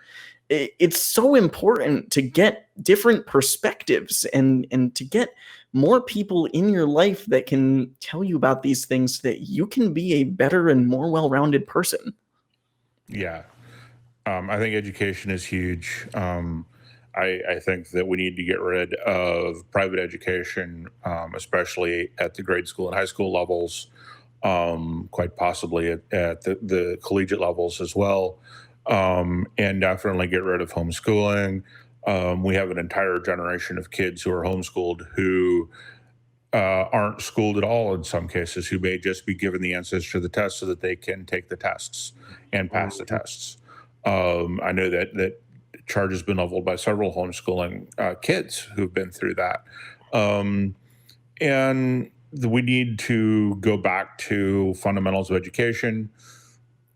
It's so important to get different perspectives and to get more people in your life that can tell you about these things, so that you can be a better and more well-rounded person. Yeah. I think education is huge. I think that we need to get rid of private education, especially at the grade school and high school levels, quite possibly at the collegiate levels as well, and definitely get rid of homeschooling. We have an entire generation of kids who are homeschooled who aren't schooled at all in some cases, who may just be given the answers to the tests so that they can take the tests and pass the tests. I know that charge has been leveled by several homeschooling kids who've been through that. And we need to go back to fundamentals of education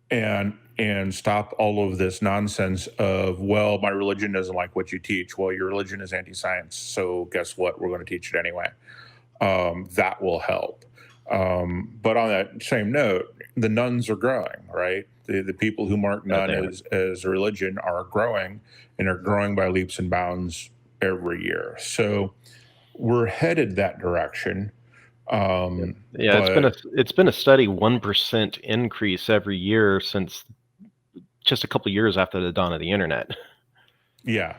and stop all of this nonsense of, well, my religion doesn't like what you teach. Well, your religion is anti-science, so guess what? We're going to teach it anyway. That will help. But on that same note, the nuns are growing, right? The people who mark nun as a religion are growing, and are growing by leaps and bounds every year. So we're headed that direction. It's been a steady 1% increase every year since just a couple of years after the dawn of the internet. Yeah.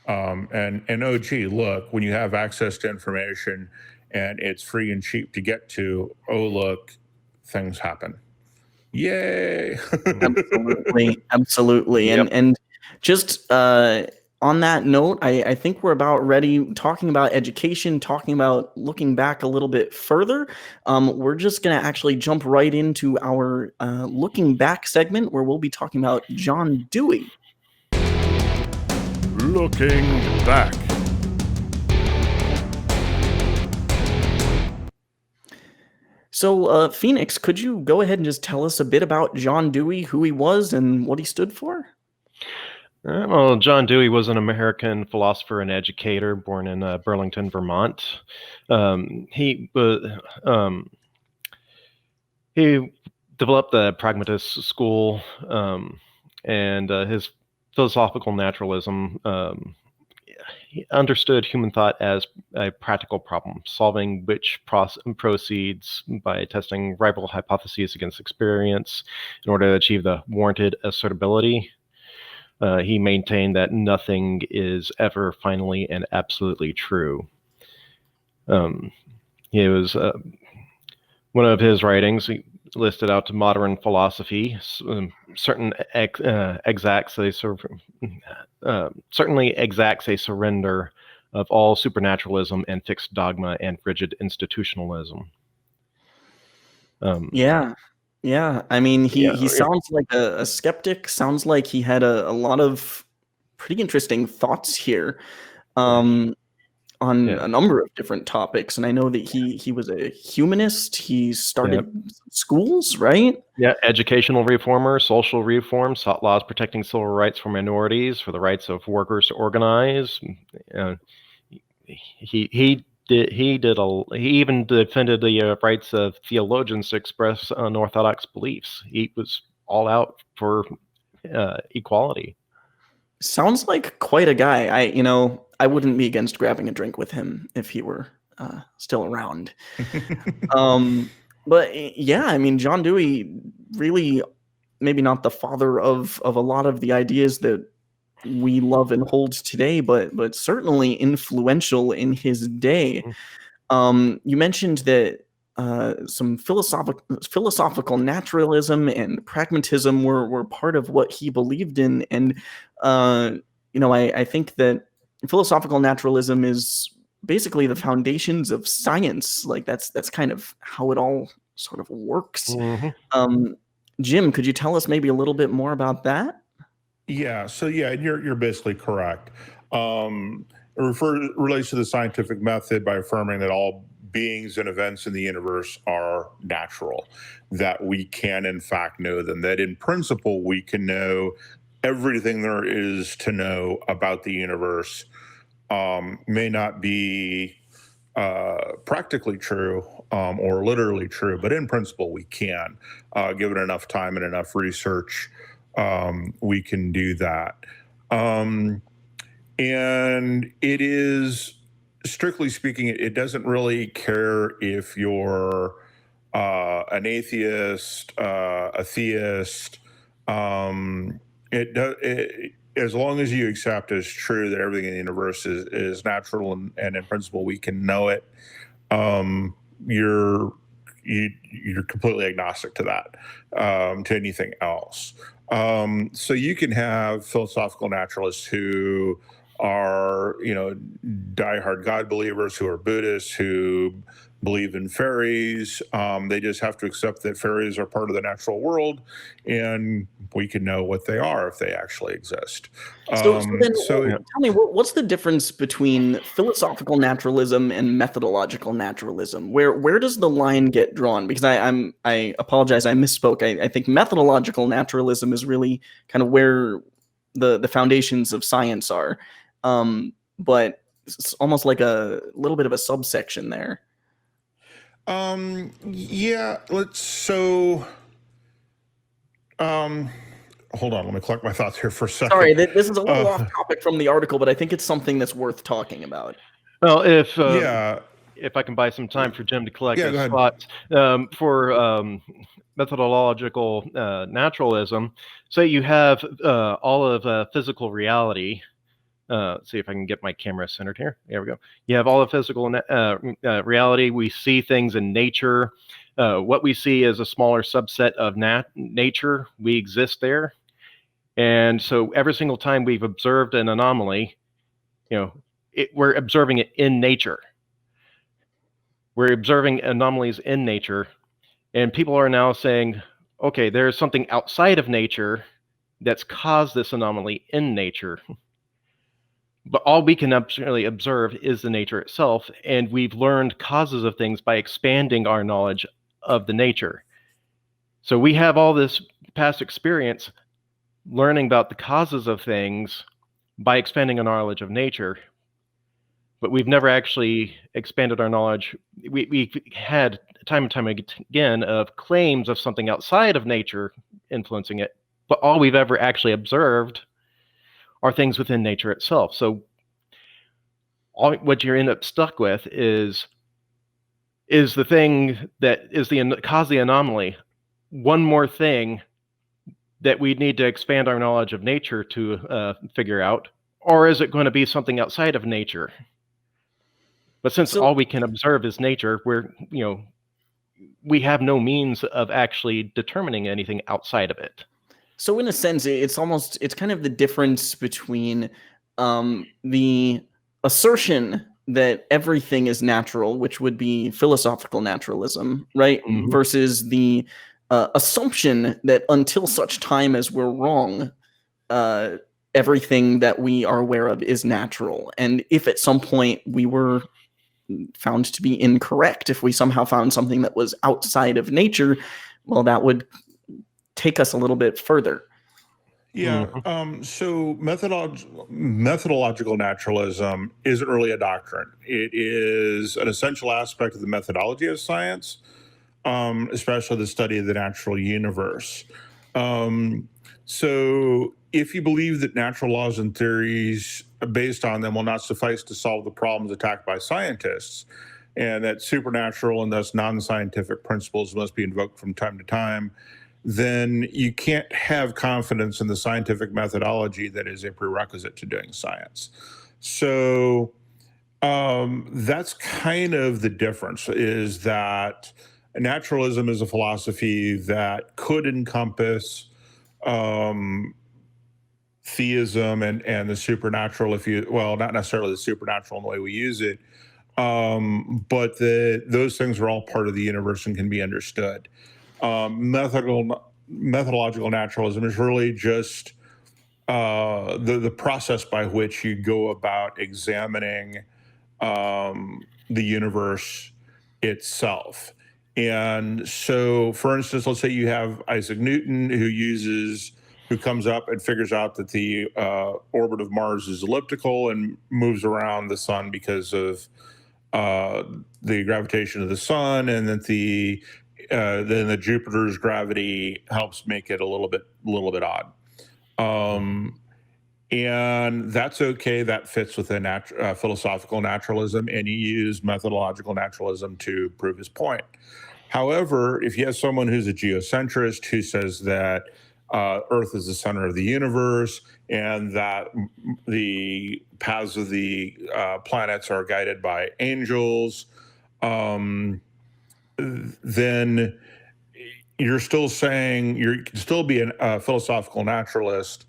And oh, gee, look, when you have access to information and it's free and cheap to get to, oh, look, things happen. Yay. Absolutely. Yep. And just on that note, I think we're about ready talking about education, talking about looking back a little bit further. We're just going to actually jump right into our looking back segment, where we'll be talking about John Dewey. Looking back. So, Phoenix, could you go ahead and just tell us a bit about John Dewey, who he was and what he stood for? Well, John Dewey was an American philosopher and educator born in Burlington, Vermont. He developed the pragmatist school, and his philosophical naturalism. He understood human thought as a practical problem, solving which proceeds by testing rival hypotheses against experience in order to achieve the warranted assertability. He maintained that nothing is ever finally and absolutely true. He was one of his writings. He listed out to modern philosophy certainly exacts a surrender of all supernaturalism and fixed dogma and rigid institutionalism. Yeah. I mean, he sounds like a skeptic. Sounds like he had a lot of pretty interesting thoughts here on a number of different topics. And I know that he was a humanist. He started schools, right? Yeah, educational reformer, social reform, sought laws protecting civil rights for minorities, for the rights of workers to organize. He even defended the rights of theologians to express unorthodox beliefs. He was all out for equality. Sounds like quite a guy. I wouldn't be against grabbing a drink with him if he were still around. But yeah, I mean, John Dewey really, maybe not the father of a lot of the ideas that we love and hold today, but certainly influential in his day. You mentioned that some philosophical naturalism and pragmatism were part of what he believed in, and I think that philosophical naturalism is basically the foundations of science. Like that's kind of how it all sort of works. Jim, could you tell us maybe a little bit more about that? Yeah. So yeah, you're basically correct. It relates to the scientific method by affirming that all beings and events in the universe are natural, that we can in fact know them, that in principle we can know everything there is to know about the universe. May not be practically true or literally true, but in principle we can. Given enough time and enough research, we can do that. And it is, strictly speaking, it doesn't really care if you're an atheist, a theist. As long as you accept as true that everything in the universe is natural and in principle we can know it, you're completely agnostic to that, to anything else. So you can have philosophical naturalists who are, diehard God believers, who are Buddhists, who believe in fairies. They just have to accept that fairies are part of the natural world, and we can know what they are if they actually exist. So tell me, what's the difference between philosophical naturalism and methodological naturalism? Where does the line get drawn? Because I apologize, I misspoke. I think methodological naturalism is really kind of where the foundations of science are, but it's almost like a little bit of a subsection there. Hold on, let me collect my thoughts here for a second. Sorry, this is a little off topic from the article, but I think it's something that's worth talking about. Well, if I can buy some time for Jim to collect his thoughts for methodological naturalism, say you have all of physical reality. See if I can get my camera centered here. There we go. You have all of physical reality. We see things in nature. What we see is a smaller subset of nature. We exist there. And so every single time we've observed an anomaly, we're observing it in nature. We're observing anomalies in nature. And people are now saying, okay, there's something outside of nature that's caused this anomaly in nature. But all we can really observe is the nature itself, and we've learned causes of things by expanding our knowledge of the nature. So we have all this past experience learning about the causes of things by expanding our knowledge of nature, but we've never actually expanded our knowledge. We've had time and time again of claims of something outside of nature influencing it, but all we've ever actually observed are things within nature itself. So what you end up stuck with is the thing that is cause the anomaly. One more thing that we need to expand our knowledge of nature to figure out, or is it going to be something outside of nature? But since all we can observe is nature, we have no means of actually determining anything outside of it. So in a sense, it's kind of the difference between the assertion that everything is natural, which would be philosophical naturalism, right? Mm-hmm. Versus the assumption that until such time as we're wrong, everything that we are aware of is natural. And if at some point we were found to be incorrect, if we somehow found something that was outside of nature, well, that would take us a little bit further. Yeah. So methodological naturalism isn't really a doctrine. It is an essential aspect of the methodology of science, especially the study of the natural universe. So if you believe that natural laws and theories based on them will not suffice to solve the problems attacked by scientists, and that supernatural and thus non-scientific principles must be invoked from time to time, then you can't have confidence in the scientific methodology that is a prerequisite to doing science. So that's kind of the difference, is that naturalism is a philosophy that could encompass theism and the supernatural, not necessarily the supernatural in the way we use it, but those things are all part of the universe and can be understood. Methodological naturalism is really just the process by which you go about examining the universe itself. And so, for instance, let's say you have Isaac Newton, who comes up and figures out that the orbit of Mars is elliptical and moves around the sun because of the gravitation of the sun, and that then the Jupiter's gravity helps make it a little bit odd. And that's okay. That fits within philosophical naturalism, and you use methodological naturalism to prove his point. However, if you have someone who's a geocentrist who says that Earth is the center of the universe and that the paths of the planets are guided by angels, then you're still saying you can still be a philosophical naturalist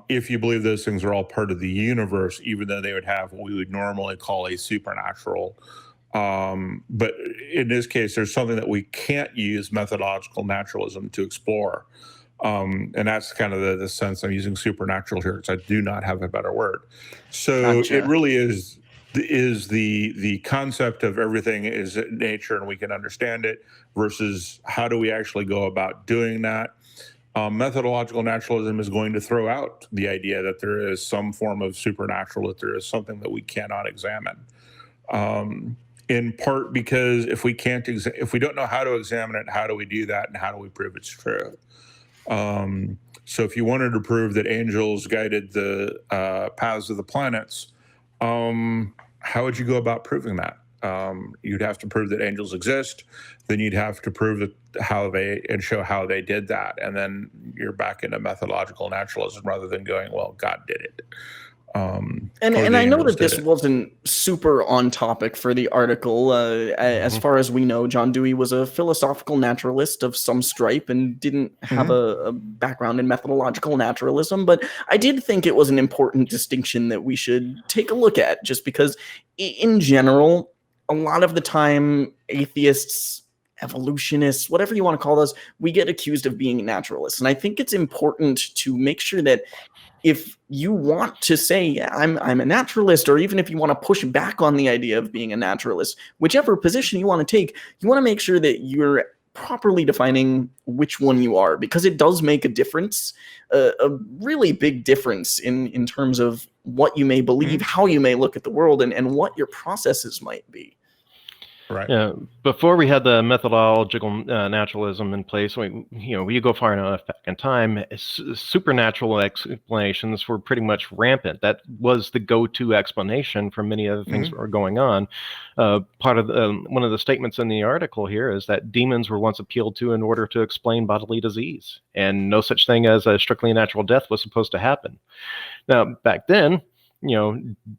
if you believe those things are all part of the universe, even though they would have what we would normally call a supernatural. But in this case, there's something that we can't use methodological naturalism to explore. And that's kind of the sense I'm using supernatural here, because I do not have a better word. So It really is the concept of everything is nature and we can understand it, versus how do we actually go about doing that. Methodological naturalism is going to throw out the idea that there is some form of supernatural, that there is something that we cannot examine. In part because if we don't know how to examine it, how do we do that, and how do we prove it's true? So if you wanted to prove that angels guided the paths of the planets, how would you go about proving that? You'd have to prove that angels exist. Then you'd have to prove and show how they did that. And then you're back into methodological naturalism rather than going, well, God did it. And I know that this wasn't super on topic for the article. As far as we know, John Dewey was a philosophical naturalist of some stripe and didn't have a background in methodological naturalism. But I did think it was an important distinction that we should take a look at, just because in general, a lot of the time, atheists, evolutionists, whatever you want to call us, we get accused of being naturalists. And I think it's important to make sure that if you want to say, yeah, I'm a naturalist, or even if you want to push back on the idea of being a naturalist, whichever position you want to take, you want to make sure that you're properly defining which one you are, because it does make a difference, a really big difference in terms of what you may believe, how you may look at the world, and what your processes might be. Right. Yeah. Before we had the methodological naturalism in place, you go far enough back in time, supernatural explanations were pretty much rampant. That was the go-to explanation for many other things that were going on. Part of one of the statements in the article here is that demons were once appealed to in order to explain bodily disease, and no such thing as a strictly natural death was supposed to happen. Now, back then,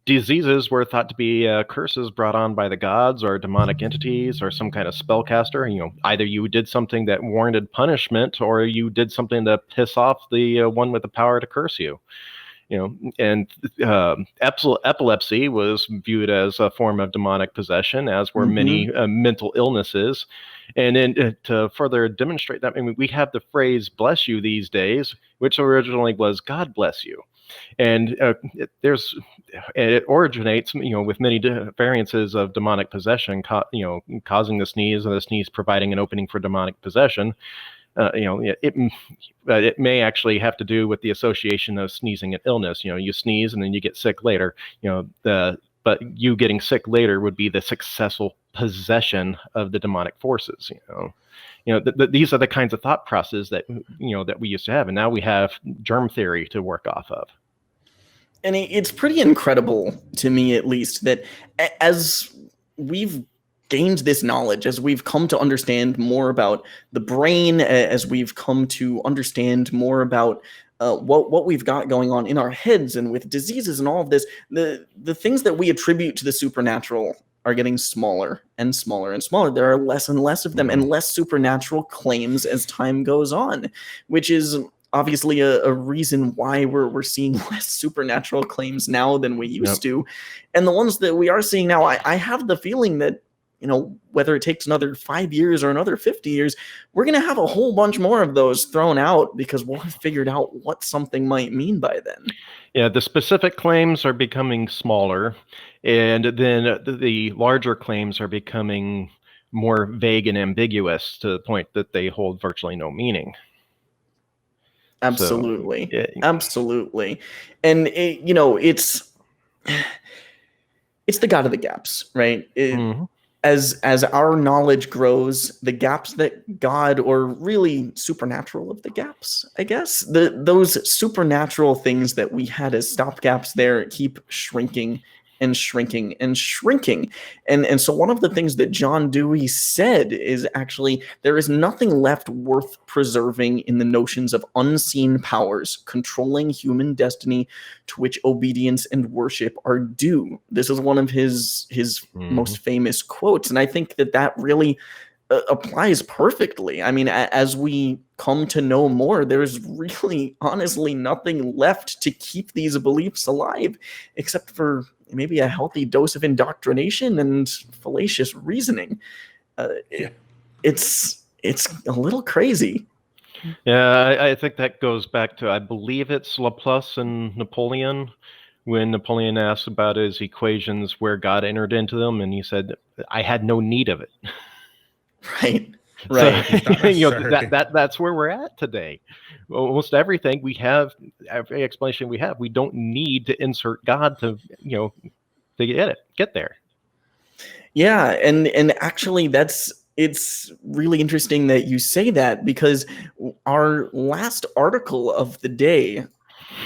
diseases were thought to be curses brought on by the gods or demonic entities or some kind of spellcaster. Either you did something that warranted punishment, or you did something to piss off the one with the power to curse you. And epilepsy was viewed as a form of demonic possession, as were many mental illnesses. And then to further demonstrate that, we have the phrase "bless you" these days, which originally was "God bless you." And it originates, with many variances of demonic possession, causing the sneeze, or the sneeze providing an opening for demonic possession. It may actually have to do with the association of sneezing and illness. You sneeze and then you get sick later. But you getting sick later would be the successful possession of the demonic forces. These are the kinds of thought processes that we used to have, and now we have germ theory to work off of. And it's pretty incredible to me, at least, that as we've gained this knowledge, as we've come to understand more about the brain, as we've come to understand more about what we've got going on in our heads and with diseases and all of this, the things that we attribute to the supernatural are getting smaller and smaller and smaller. There are less and less of them, and less supernatural claims as time goes on, which is obviously a reason why we're seeing less supernatural claims now than we used to. And the ones that we are seeing now, I have the feeling that, whether it takes another 5 years or another 50 years, we're going to have a whole bunch more of those thrown out, because we'll have figured out what something might mean by then. Yeah, the specific claims are becoming smaller, and then the larger claims are becoming more vague and ambiguous to the point that they hold virtually no meaning. Absolutely. Absolutely. And it's the God of the gaps, right? As our knowledge grows, the gaps that God, or really supernatural of the gaps, I guess, those supernatural things that we had as stopgaps there keep shrinking and shrinking and shrinking. And so one of the things that John Dewey said is, actually, there is nothing left worth preserving in the notions of unseen powers controlling human destiny, to which obedience and worship are due. This is one of his most famous quotes. And I think that really applies perfectly. I mean, as we come to know more, there's really, honestly, nothing left to keep these beliefs alive, except for maybe a healthy dose of indoctrination and fallacious reasoning. It's a little crazy. Yeah, I think that goes back to, I believe it's Laplace and Napoleon, when Napoleon asked about his equations where God entered into them, and he said, "I had no need of it." Right. So, that's where we're at today. Almost everything we have, every explanation we have, we don't need to insert God to get there. Yeah, and actually, it's really interesting that you say that, because our last article of the day,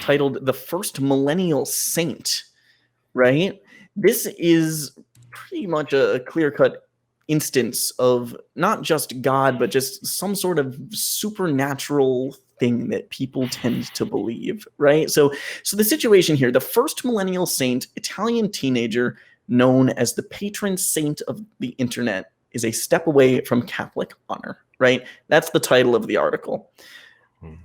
titled "The First Millennial Saint," right? This is pretty much a clear-cut instance of not just God, but just some sort of supernatural thing that people tend to believe, right? So the situation here, the first millennial saint, Italian teenager known as the patron saint of the internet, is a step away from Catholic honor, right? That's the title of the article.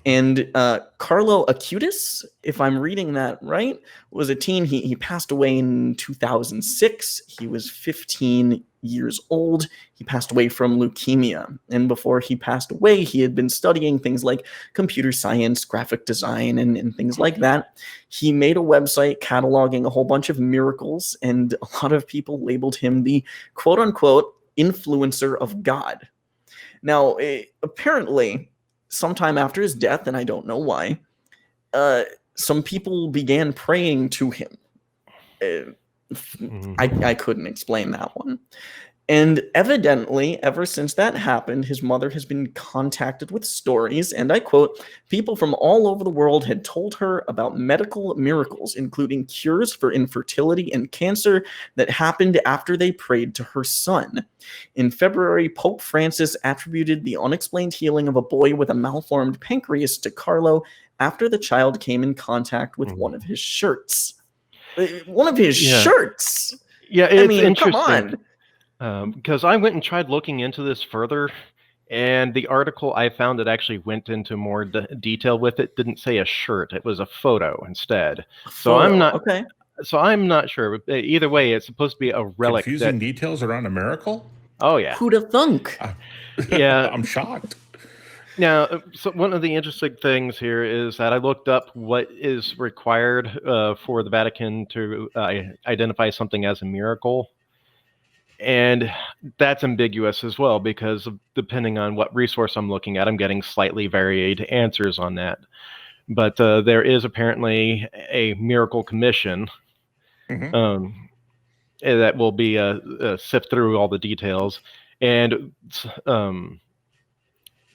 And Carlo Acutis, if I'm reading that right, was a teen. He passed away in 2006. He was 15 years old. He passed away from leukemia. And before he passed away, he had been studying things like computer science, graphic design, and things like that. He made a website cataloging a whole bunch of miracles, and a lot of people labeled him the quote-unquote influencer of God. Now, apparently, sometime after his death, and I don't know why, some people began praying to him. I couldn't explain that one. And evidently, ever since that happened, his mother has been contacted with stories, and I quote, "People from all over the world had told her about medical miracles, including cures for infertility and cancer, that happened after they prayed to her son. In February, Pope Francis attributed the unexplained healing of a boy with a malformed pancreas to Carlo after the child came in contact with one of his shirts." One of his shirts? Yeah, it's interesting. Come on. Because I went and tried looking into this further, and the article I found that actually went into more detail with it didn't say a shirt; it was a photo instead. So I'm not sure. Either way, it's supposed to be a relic. Confusing details around a miracle. Oh yeah. Who'd have thunk? Yeah, I'm shocked. Now, so one of the interesting things here is that I looked up what is required for the Vatican to identify something as a miracle. And that's ambiguous as well, because depending on what resource I'm looking at, I'm getting slightly varied answers on that. But there is apparently a miracle commission that will be sift through all the details. And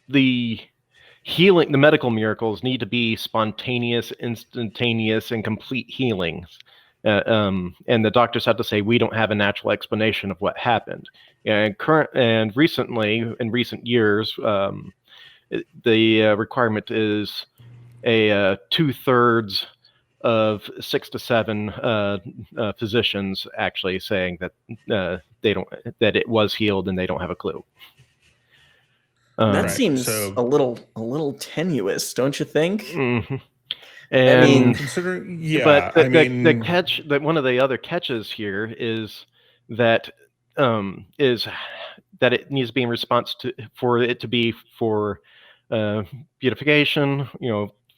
the medical miracles need to be spontaneous, instantaneous, and complete healings. And the doctors had to say, we don't have a natural explanation of what happened. And in recent years, the requirement is a 2/3 of 6 to 7 physicians actually saying that that it was healed and they don't have a clue. That seems a little tenuous, don't you think? Mm-hmm. And I mean, considering, yeah, but the catch, that one of the other catches here is that it needs to be in response for it to be for beatification,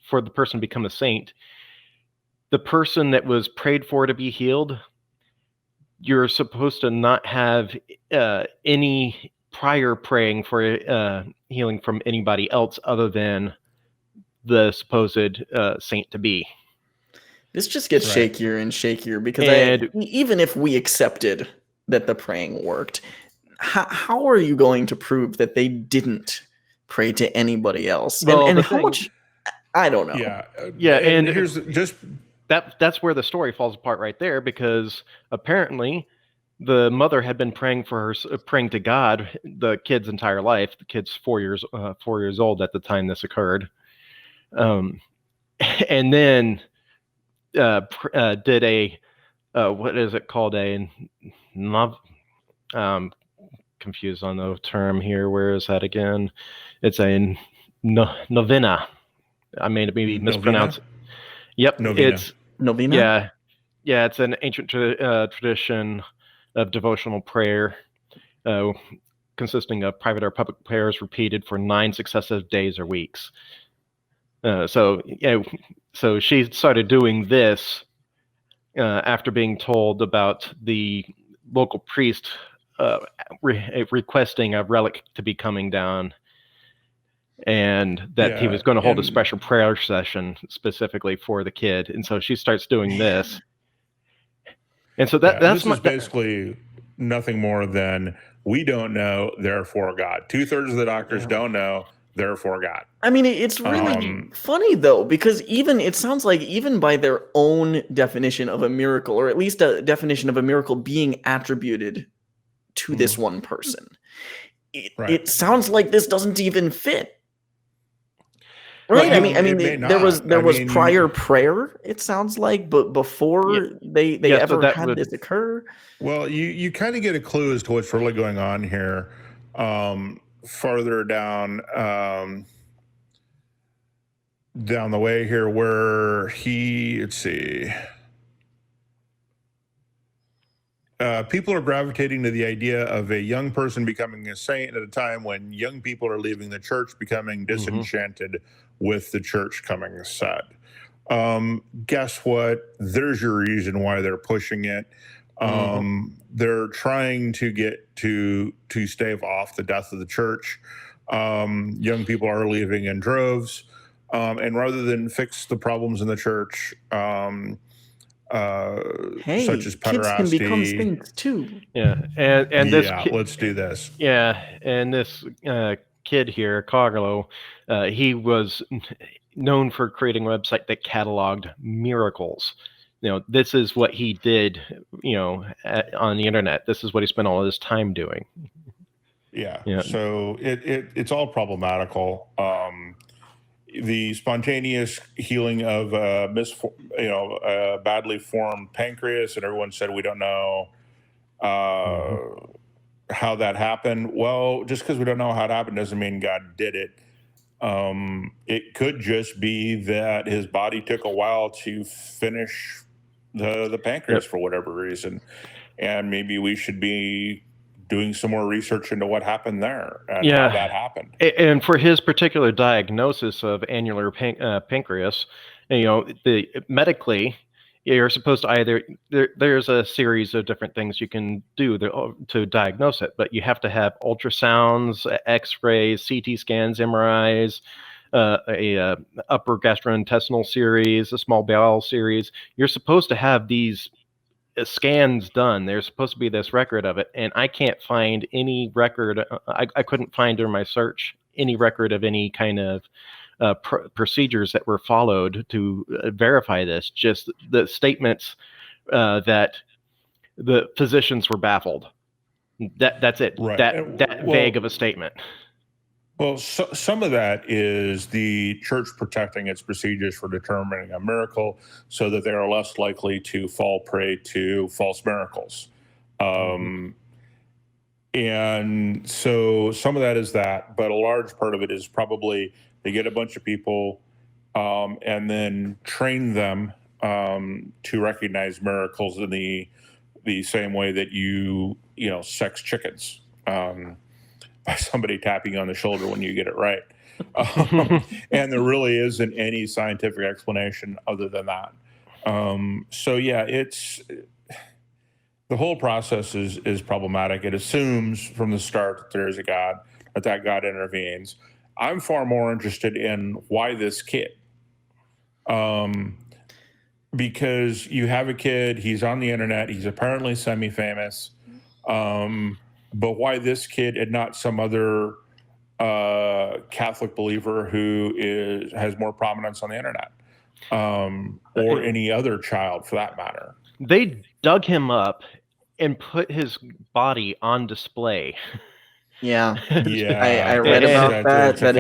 for the person to become a saint. The person that was prayed for to be healed, you're supposed to not have any prior praying for healing from anybody else other than the supposed saint to be. This just gets shakier and shakier because even if we accepted that the praying worked, how are you going to prove that they didn't pray to anybody else? Well, and how much? I don't know. Yeah, and here's just that's where the story falls apart right there, because apparently the mother had been praying to God the kid's entire life. The kid's 4 years old at the time this occurred, and then did a what is it called, confused on the term here. Where is that again? It's a novena. I may be mispronounced. Yep, novena. It's novena. Yeah. It's an ancient tradition of devotional prayer, consisting of private or public prayers repeated for 9 successive days or weeks. So she started doing this after being told about the local priest requesting a relic to be coming down, and that he was going to hold a special prayer session specifically for the kid. And so she starts doing this. And so that's basically nothing more than, we don't know, therefore God. 2/3 of the doctors don't know, therefore God. I mean, it's really funny though, because it sounds like even by their own definition of a miracle, or at least a definition of a miracle being attributed to this one person, it sounds like this doesn't even fit. Right. Well, I mean, there was prior prayer, it sounds like, but before they ever had this occur. Well, you kind of get a clue as to what's really going on here. Farther down the way here, where let's see. People are gravitating to the idea of a young person becoming a saint at a time when young people are leaving the church, becoming disenchanted with the church coming sad. Guess what? There's your reason why they're pushing it. They're trying to get to stave off the death of the church. Young people are leaving in droves, and rather than fix the problems in the church, such as pederasty, kids can become saints too. And this let's do this. And this kid here, Carlo, he was known for creating a website that cataloged miracles. This is what he did, on the internet. This is what he spent all his time doing. Yeah. So it's all problematical. The spontaneous healing of badly formed pancreas, and everyone said we don't know how that happened. Well, just because we don't know how it happened doesn't mean God did it. It could just be that his body took a while to finish the pancreas for whatever reason, and maybe we should be doing some more research into what happened there and how that happened. And for his particular diagnosis of annular pancreas, medically, you're supposed to there's a series of different things you can do to diagnose it, but you have to have ultrasounds, x-rays, CT scans, MRIs, a upper gastrointestinal series, a small bowel series. You're supposed to have these scans done. There's supposed to be this record of it, and I can't find any record. I couldn't find during my search any record of any kind of procedures that were followed to verify this. Just the statements that the physicians were baffled. That's it. Right. That vague of a statement. Well, some of that is the church protecting its procedures for determining a miracle so that they are less likely to fall prey to false miracles. And so some of that is that, but a large part of it is probably they get a bunch of people and then train them to recognize miracles in the same way that you sex chickens. By somebody tapping you on the shoulder when you get it right. And there really isn't any scientific explanation other than that. So yeah, the whole process is problematic. It assumes from the start that there is a God, that God intervenes. I'm far more interested in why this kid. Because you have a kid, he's on the internet, he's apparently semi-famous. But why this kid and not some other Catholic believer who has more prominence on the internet, or any other child for that matter? They dug him up and put his body on display. Yeah, yeah. I read about that.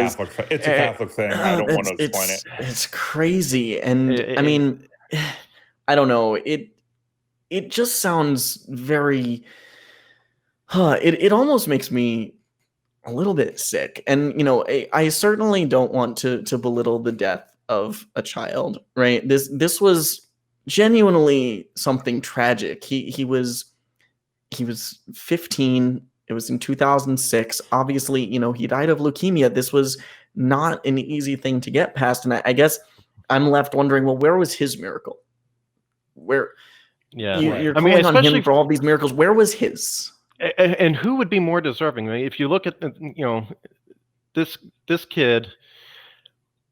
It's a Catholic thing. I don't want to explain it. It's crazy, and I mean, I don't know. It just sounds very. It almost makes me a little bit sick. And, I certainly don't want to belittle the death of a child, right? This was genuinely something tragic. He was 15. It was in 2006. Obviously, he died of leukemia. This was not an easy thing to get past. And I guess I'm left wondering, well, where was his miracle? Where you're calling on him for all these miracles. Where was his? And who would be more deserving? I mean, if you look at this kid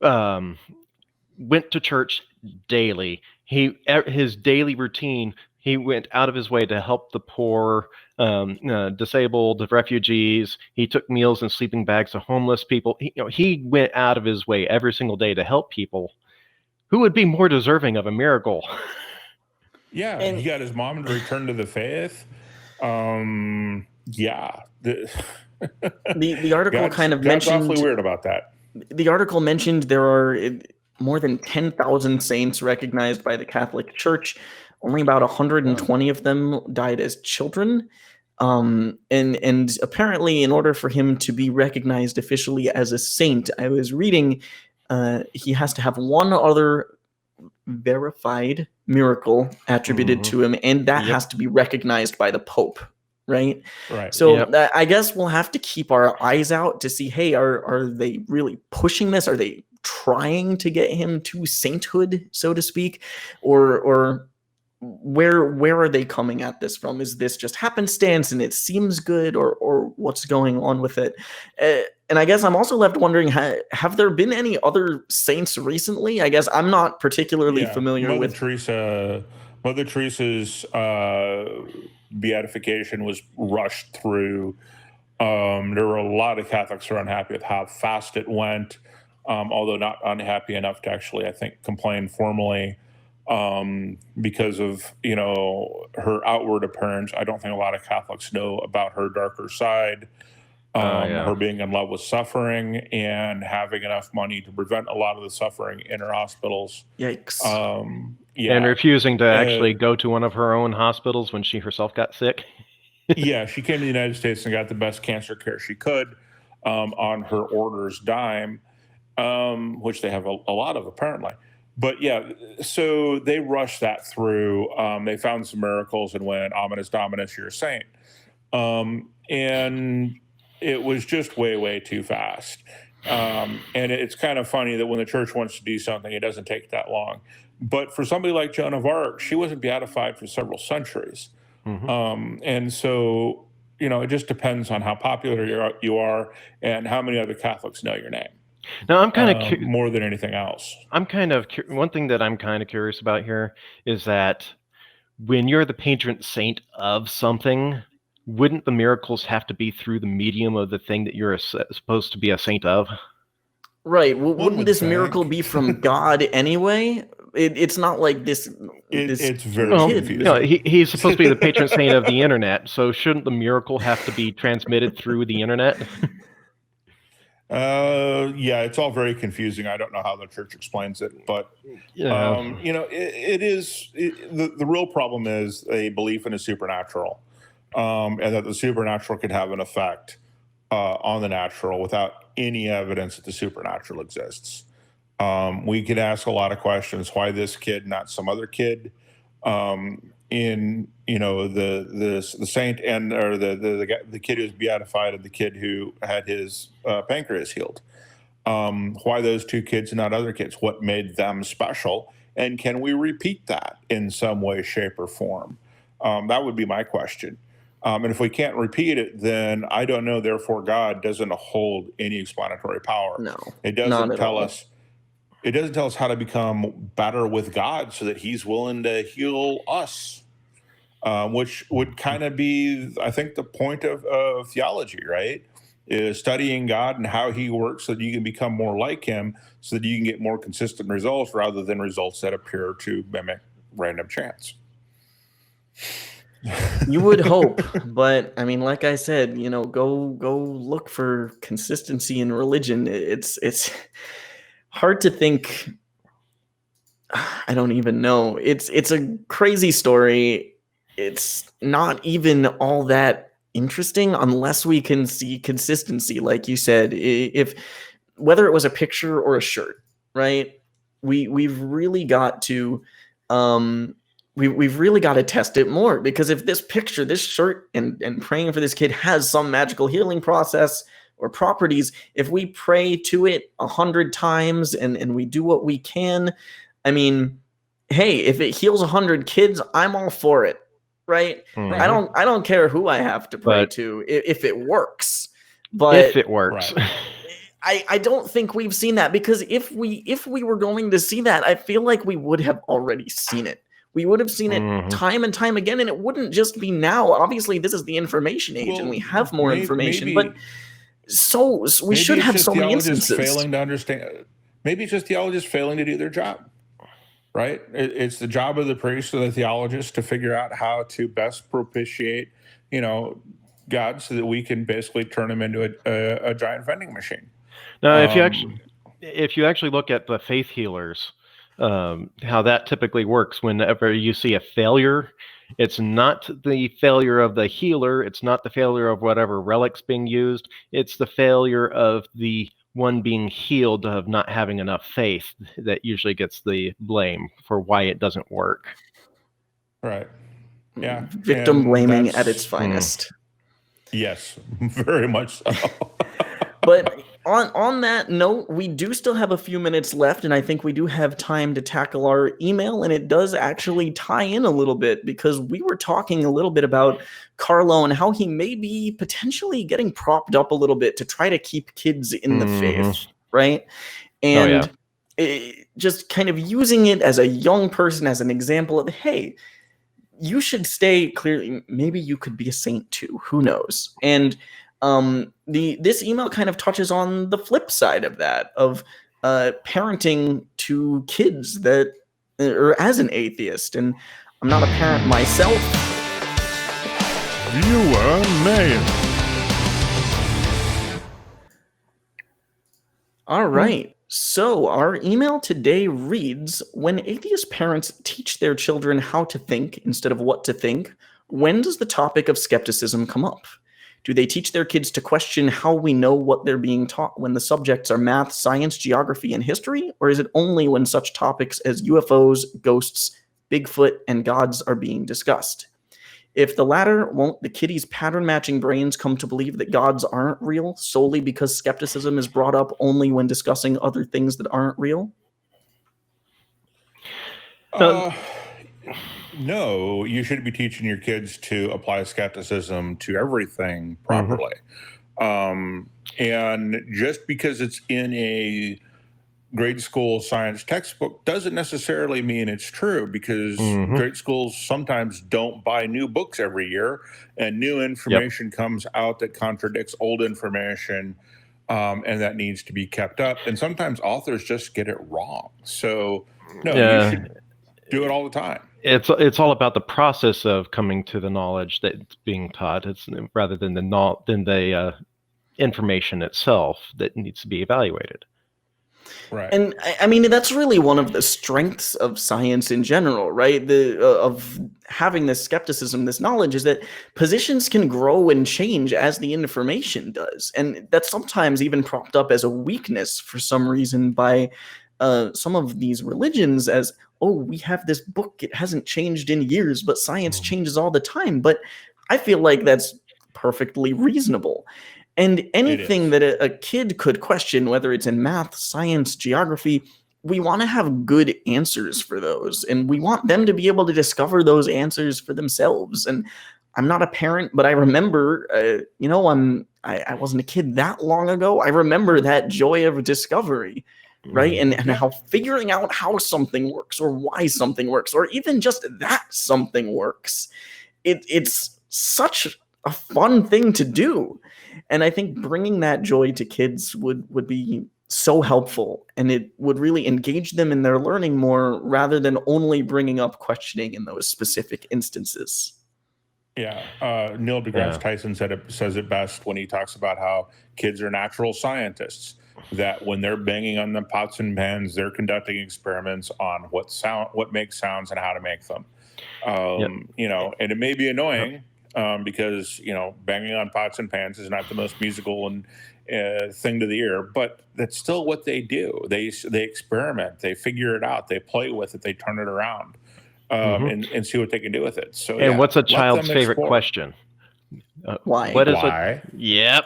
went to church daily. His daily routine. He went out of his way to help the poor, disabled, refugees. He took meals and sleeping bags to homeless people. He went out of his way every single day to help people. Who would be more deserving of a miracle? Yeah, and he got his mom to return to the faith. Yeah. The article kind of mentioned. God's awfully weird about that. The article mentioned there are more than 10,000 saints recognized by the Catholic Church. Only about 120 of them died as children. And apparently, in order for him to be recognized officially as a saint, I was reading, he has to have one other verified miracle attributed to him, and that has to be recognized by the Pope, right? Right. So I guess we'll have to keep our eyes out to see, hey, are they really pushing this? Are they trying to get him to sainthood, so to speak? Or where are they coming at this from? Is this just happenstance and it seems good, or what's going on with it? And I guess I'm also left wondering, have there been any other saints recently? I guess I'm not particularly familiar with Mother Teresa's beatification was rushed through. There were a lot of Catholics who are unhappy with how fast it went, although not unhappy enough to actually, I think, complain formally. Because of her outward appearance. I don't think a lot of Catholics know about her darker side, her being in love with suffering and having enough money to prevent a lot of the suffering in her hospitals. Yikes. And refusing to actually go to one of her own hospitals when she herself got sick. Yeah, she came to the United States and got the best cancer care she could on her order's dime, which they have a lot of apparently. But yeah, so they rushed that through. They found some miracles and went, ominous dominus, you're a saint. And it was just way, way too fast. And it's kind of funny that when the church wants to do something, it doesn't take that long. But for somebody like Joan of Arc, she wasn't beatified for several centuries. And so, it just depends on how popular you are and how many other Catholics know your name. Now, I'm kind of more than anything else. One thing that I'm kind of curious about here is that when you're the patron saint of something, wouldn't the miracles have to be through the medium of the thing that you're supposed to be a saint of? Right. Well, wouldn't this miracle be from God anyway? It's not like this It's very confusing. No, he's supposed to be the patron saint of the internet, so shouldn't the miracle have to be transmitted through the internet? Yeah, it's all very confusing. I don't know how the church explains it, but it is the real problem is a belief in a supernatural, and that the supernatural could have an effect on the natural without any evidence that the supernatural exists. We could ask a lot of questions. Why this kid, not some other kid? In the saint and or the kid who's beatified and the kid who had his pancreas healed. Why those two kids and not other kids? What made them special? And can we repeat that in some way, shape, or form? That would be my question. And if we can't repeat it, then I don't know. Therefore, God doesn't hold any explanatory power. No, it doesn't tell us. It doesn't tell us how to become better with God so that he's willing to heal us, which would kind of be, I think, the point of theology, right? Is studying God and how he works so that you can become more like him so that you can get more consistent results rather than results that appear to mimic random chance. You would hope, but I mean, like I said, go look for consistency in religion. It's hard to think. I don't even know. It's a crazy story. It's not even all that interesting unless we can see consistency, like you said. If whether it was a picture or a shirt, right? We've really got to we've really got to test it more, because if this picture, this shirt, and praying for this kid has some magical healing process or properties, if we pray to it 100 times and we do what we can, I mean, hey, if it heals 100 kids, I'm all for it, right? Mm-hmm. I don't care who I have to pray to if it works. But if it works. Right. I don't think we've seen that, because if we were going to see that, I feel like we would have already seen it. We would have seen it time and time again, and it wouldn't just be now. Obviously, this is the information age, and we have more information, but so we should have so many instances. Failing to understand. Maybe it's just theologists failing to do their job, right? It's the job of the priest or the theologist to figure out how to best propitiate, God, so that we can basically turn him into a giant vending machine. Now, if you actually look at the faith healers, how that typically works, whenever you see a failure, it's not the failure of the healer, it's not the failure of whatever relic's being used, it's the failure of the one being healed of not having enough faith that usually gets the blame for why it doesn't work. Right. Yeah. Victim blaming at its finest. Yes, very much so. But on that note, we do still have a few minutes left, and I think we do have time to tackle our email, and it does actually tie in a little bit, because we were talking a little bit about Carlo and how he may be potentially getting propped up a little bit to try to keep kids in the faith, right? And just kind of using it as a young person as an example of, hey, you should stay clear. Maybe you could be a saint too. Who knows? And this email kind of touches on the flip side of that, of parenting to kids that, or as an atheist. And I'm not a parent myself. Viewer mail. All right. So our email today reads, when atheist parents teach their children how to think instead of what to think, when does the topic of skepticism come up? Do they teach their kids to question how we know what they're being taught when the subjects are math, science, geography, and history? Or is it only when such topics as UFOs, ghosts, Bigfoot, and gods are being discussed? If the latter, won't the kiddies' pattern-matching brains come to believe that gods aren't real solely because skepticism is brought up only when discussing other things that aren't real? No, you shouldn't be teaching your kids to apply skepticism to everything properly. And just because it's in a grade school science textbook doesn't necessarily mean it's true, because grade schools sometimes don't buy new books every year, and new information comes out that contradicts old information, and that needs to be kept up. And sometimes authors just get it wrong. So, no, you should do it all the time. It's all about the process of coming to the knowledge that's being taught. It's rather than the information itself that needs to be evaluated. Right. And I mean, that's really one of the strengths of science in general, right? Of having this skepticism, this knowledge, is that positions can grow and change as the information does. And that's sometimes even propped up as a weakness for some reason by some of these religions as, oh, we have this book, it hasn't changed in years, but science changes all the time. But I feel like that's perfectly reasonable. And anything that a kid could question, whether it's in math, science, geography, we want to have good answers for those. And we want them to be able to discover those answers for themselves. And I'm not a parent, but I remember, I wasn't a kid that long ago. I remember that joy of discovery, right? And how figuring out how something works or why something works, or even just that something works, it's such a fun thing to do. And I think bringing that joy to kids would be so helpful, and it would really engage them in their learning more rather than only bringing up questioning in those specific instances. Yeah. Neil deGrasse Tyson says it best when he talks about how kids are natural scientists, that when they're banging on the pots and pans, they're conducting experiments on what makes sounds and how to make them. And it may be annoying, because banging on pots and pans is not the most musical and thing to the ear, but that's still what they do. They experiment, they figure it out, they play with it, they turn it around, and see what they can do with it. So, and what's a child's favorite question? Why? What is why? Yep.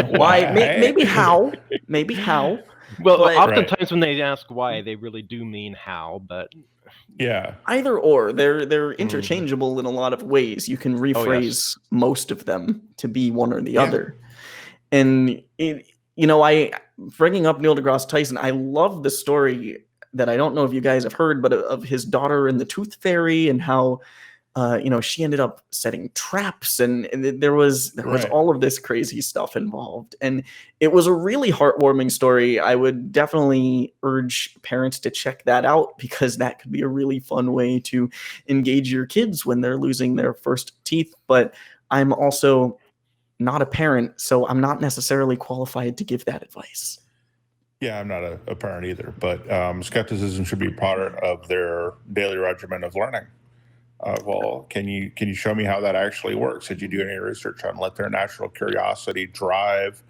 Why? Maybe how? Maybe how? Well, oftentimes when they ask why, they really do mean how, but. Yeah. Either or, they're interchangeable in a lot of ways. You can rephrase most of them to be one or the other. And I bringing up Neil deGrasse Tyson, I love the story that I don't know if you guys have heard, but of his daughter and the Tooth Fairy, and how she ended up setting traps, and there was all of this crazy stuff involved. And it was a really heartwarming story. I would definitely urge parents to check that out, because that could be a really fun way to engage your kids when they're losing their first teeth. But I'm also not a parent, so I'm not necessarily qualified to give that advice. Yeah, I'm not a parent either, but skepticism should be part of their daily regimen of learning. Well, can you show me how that actually works? Did you do any research on let their natural curiosity drive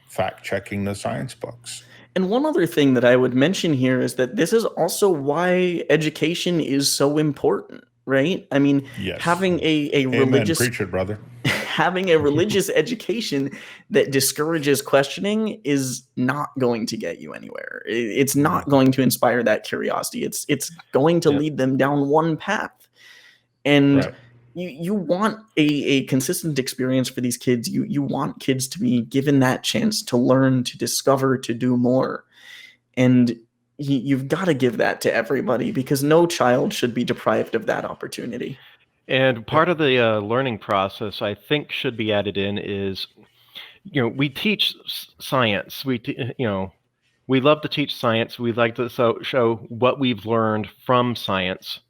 fact-checking the science books? And one other thing that I would mention here is that this is also why education is so important, right? I mean, having a religious preach it, brother. Having a religious education that discourages questioning is not going to get you anywhere. It's not going to inspire that curiosity. It's going to lead them down one path. And you want a consistent experience for these kids. You want kids to be given that chance to learn, to discover, to do more. And you've got to give that to everybody, because no child should be deprived of that opportunity. And part of the learning process, I think, should be added in is, we teach science. We love to teach science. We like to show what we've learned from science.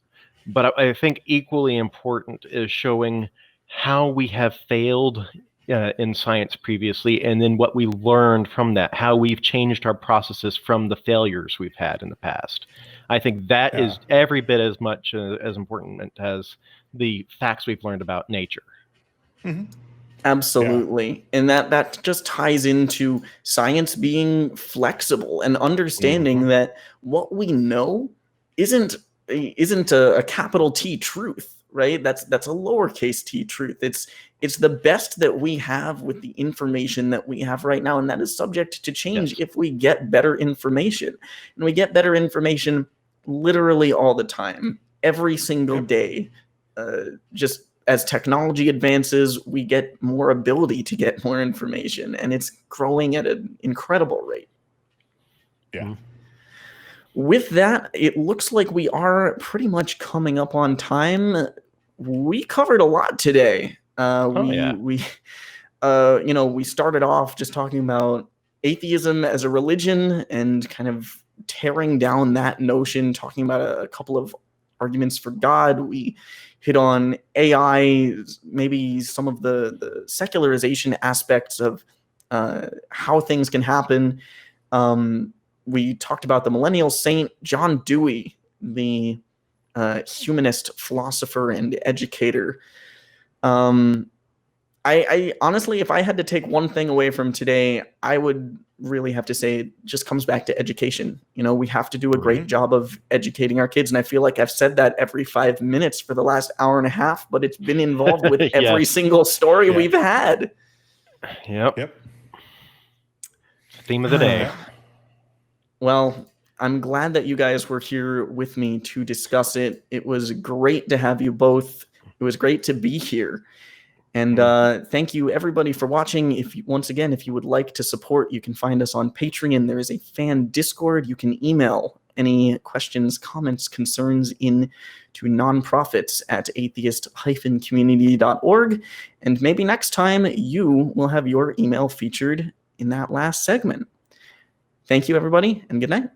But I think equally important is showing how we have failed in science previously, and then what we learned from that, how we've changed our processes from the failures we've had in the past. I think that is every bit as much as important as the facts we've learned about nature. Mm-hmm. Absolutely. And that just ties into science being flexible and understanding that what we know isn't a capital T truth, right? That's a lowercase t truth. It's the best that we have with the information that we have right now, and that is subject to change if we get better information. And we get better information literally all the time, every single day. Just as technology advances, we get more ability to get more information, and it's growing at an incredible rate. Yeah. With that, it looks like we are pretty much coming up on time. We covered a lot today. We started off just talking about atheism as a religion and kind of tearing down that notion, talking about a couple of arguments for God. We hit on AI, maybe some of the secularization aspects of how things can happen. We talked about the millennial saint, John Dewey, the humanist philosopher and educator. I honestly, if I had to take one thing away from today, I would really have to say it just comes back to education. You know, we have to do a great job of educating our kids. And I feel like I've said that every 5 minutes for the last hour and a half, but it's been involved with every single story we've had. Yep. Theme of the day. Well, I'm glad that you guys were here with me to discuss it. It was great to have you both. It was great to be here. And thank you, everybody, for watching. Once again, if you would like to support, you can find us on Patreon. There is a fan Discord. You can email any questions, comments, concerns in to nonprofits at atheist-community.org. And maybe next time you will have your email featured in that last segment. Thank you, everybody, and good night.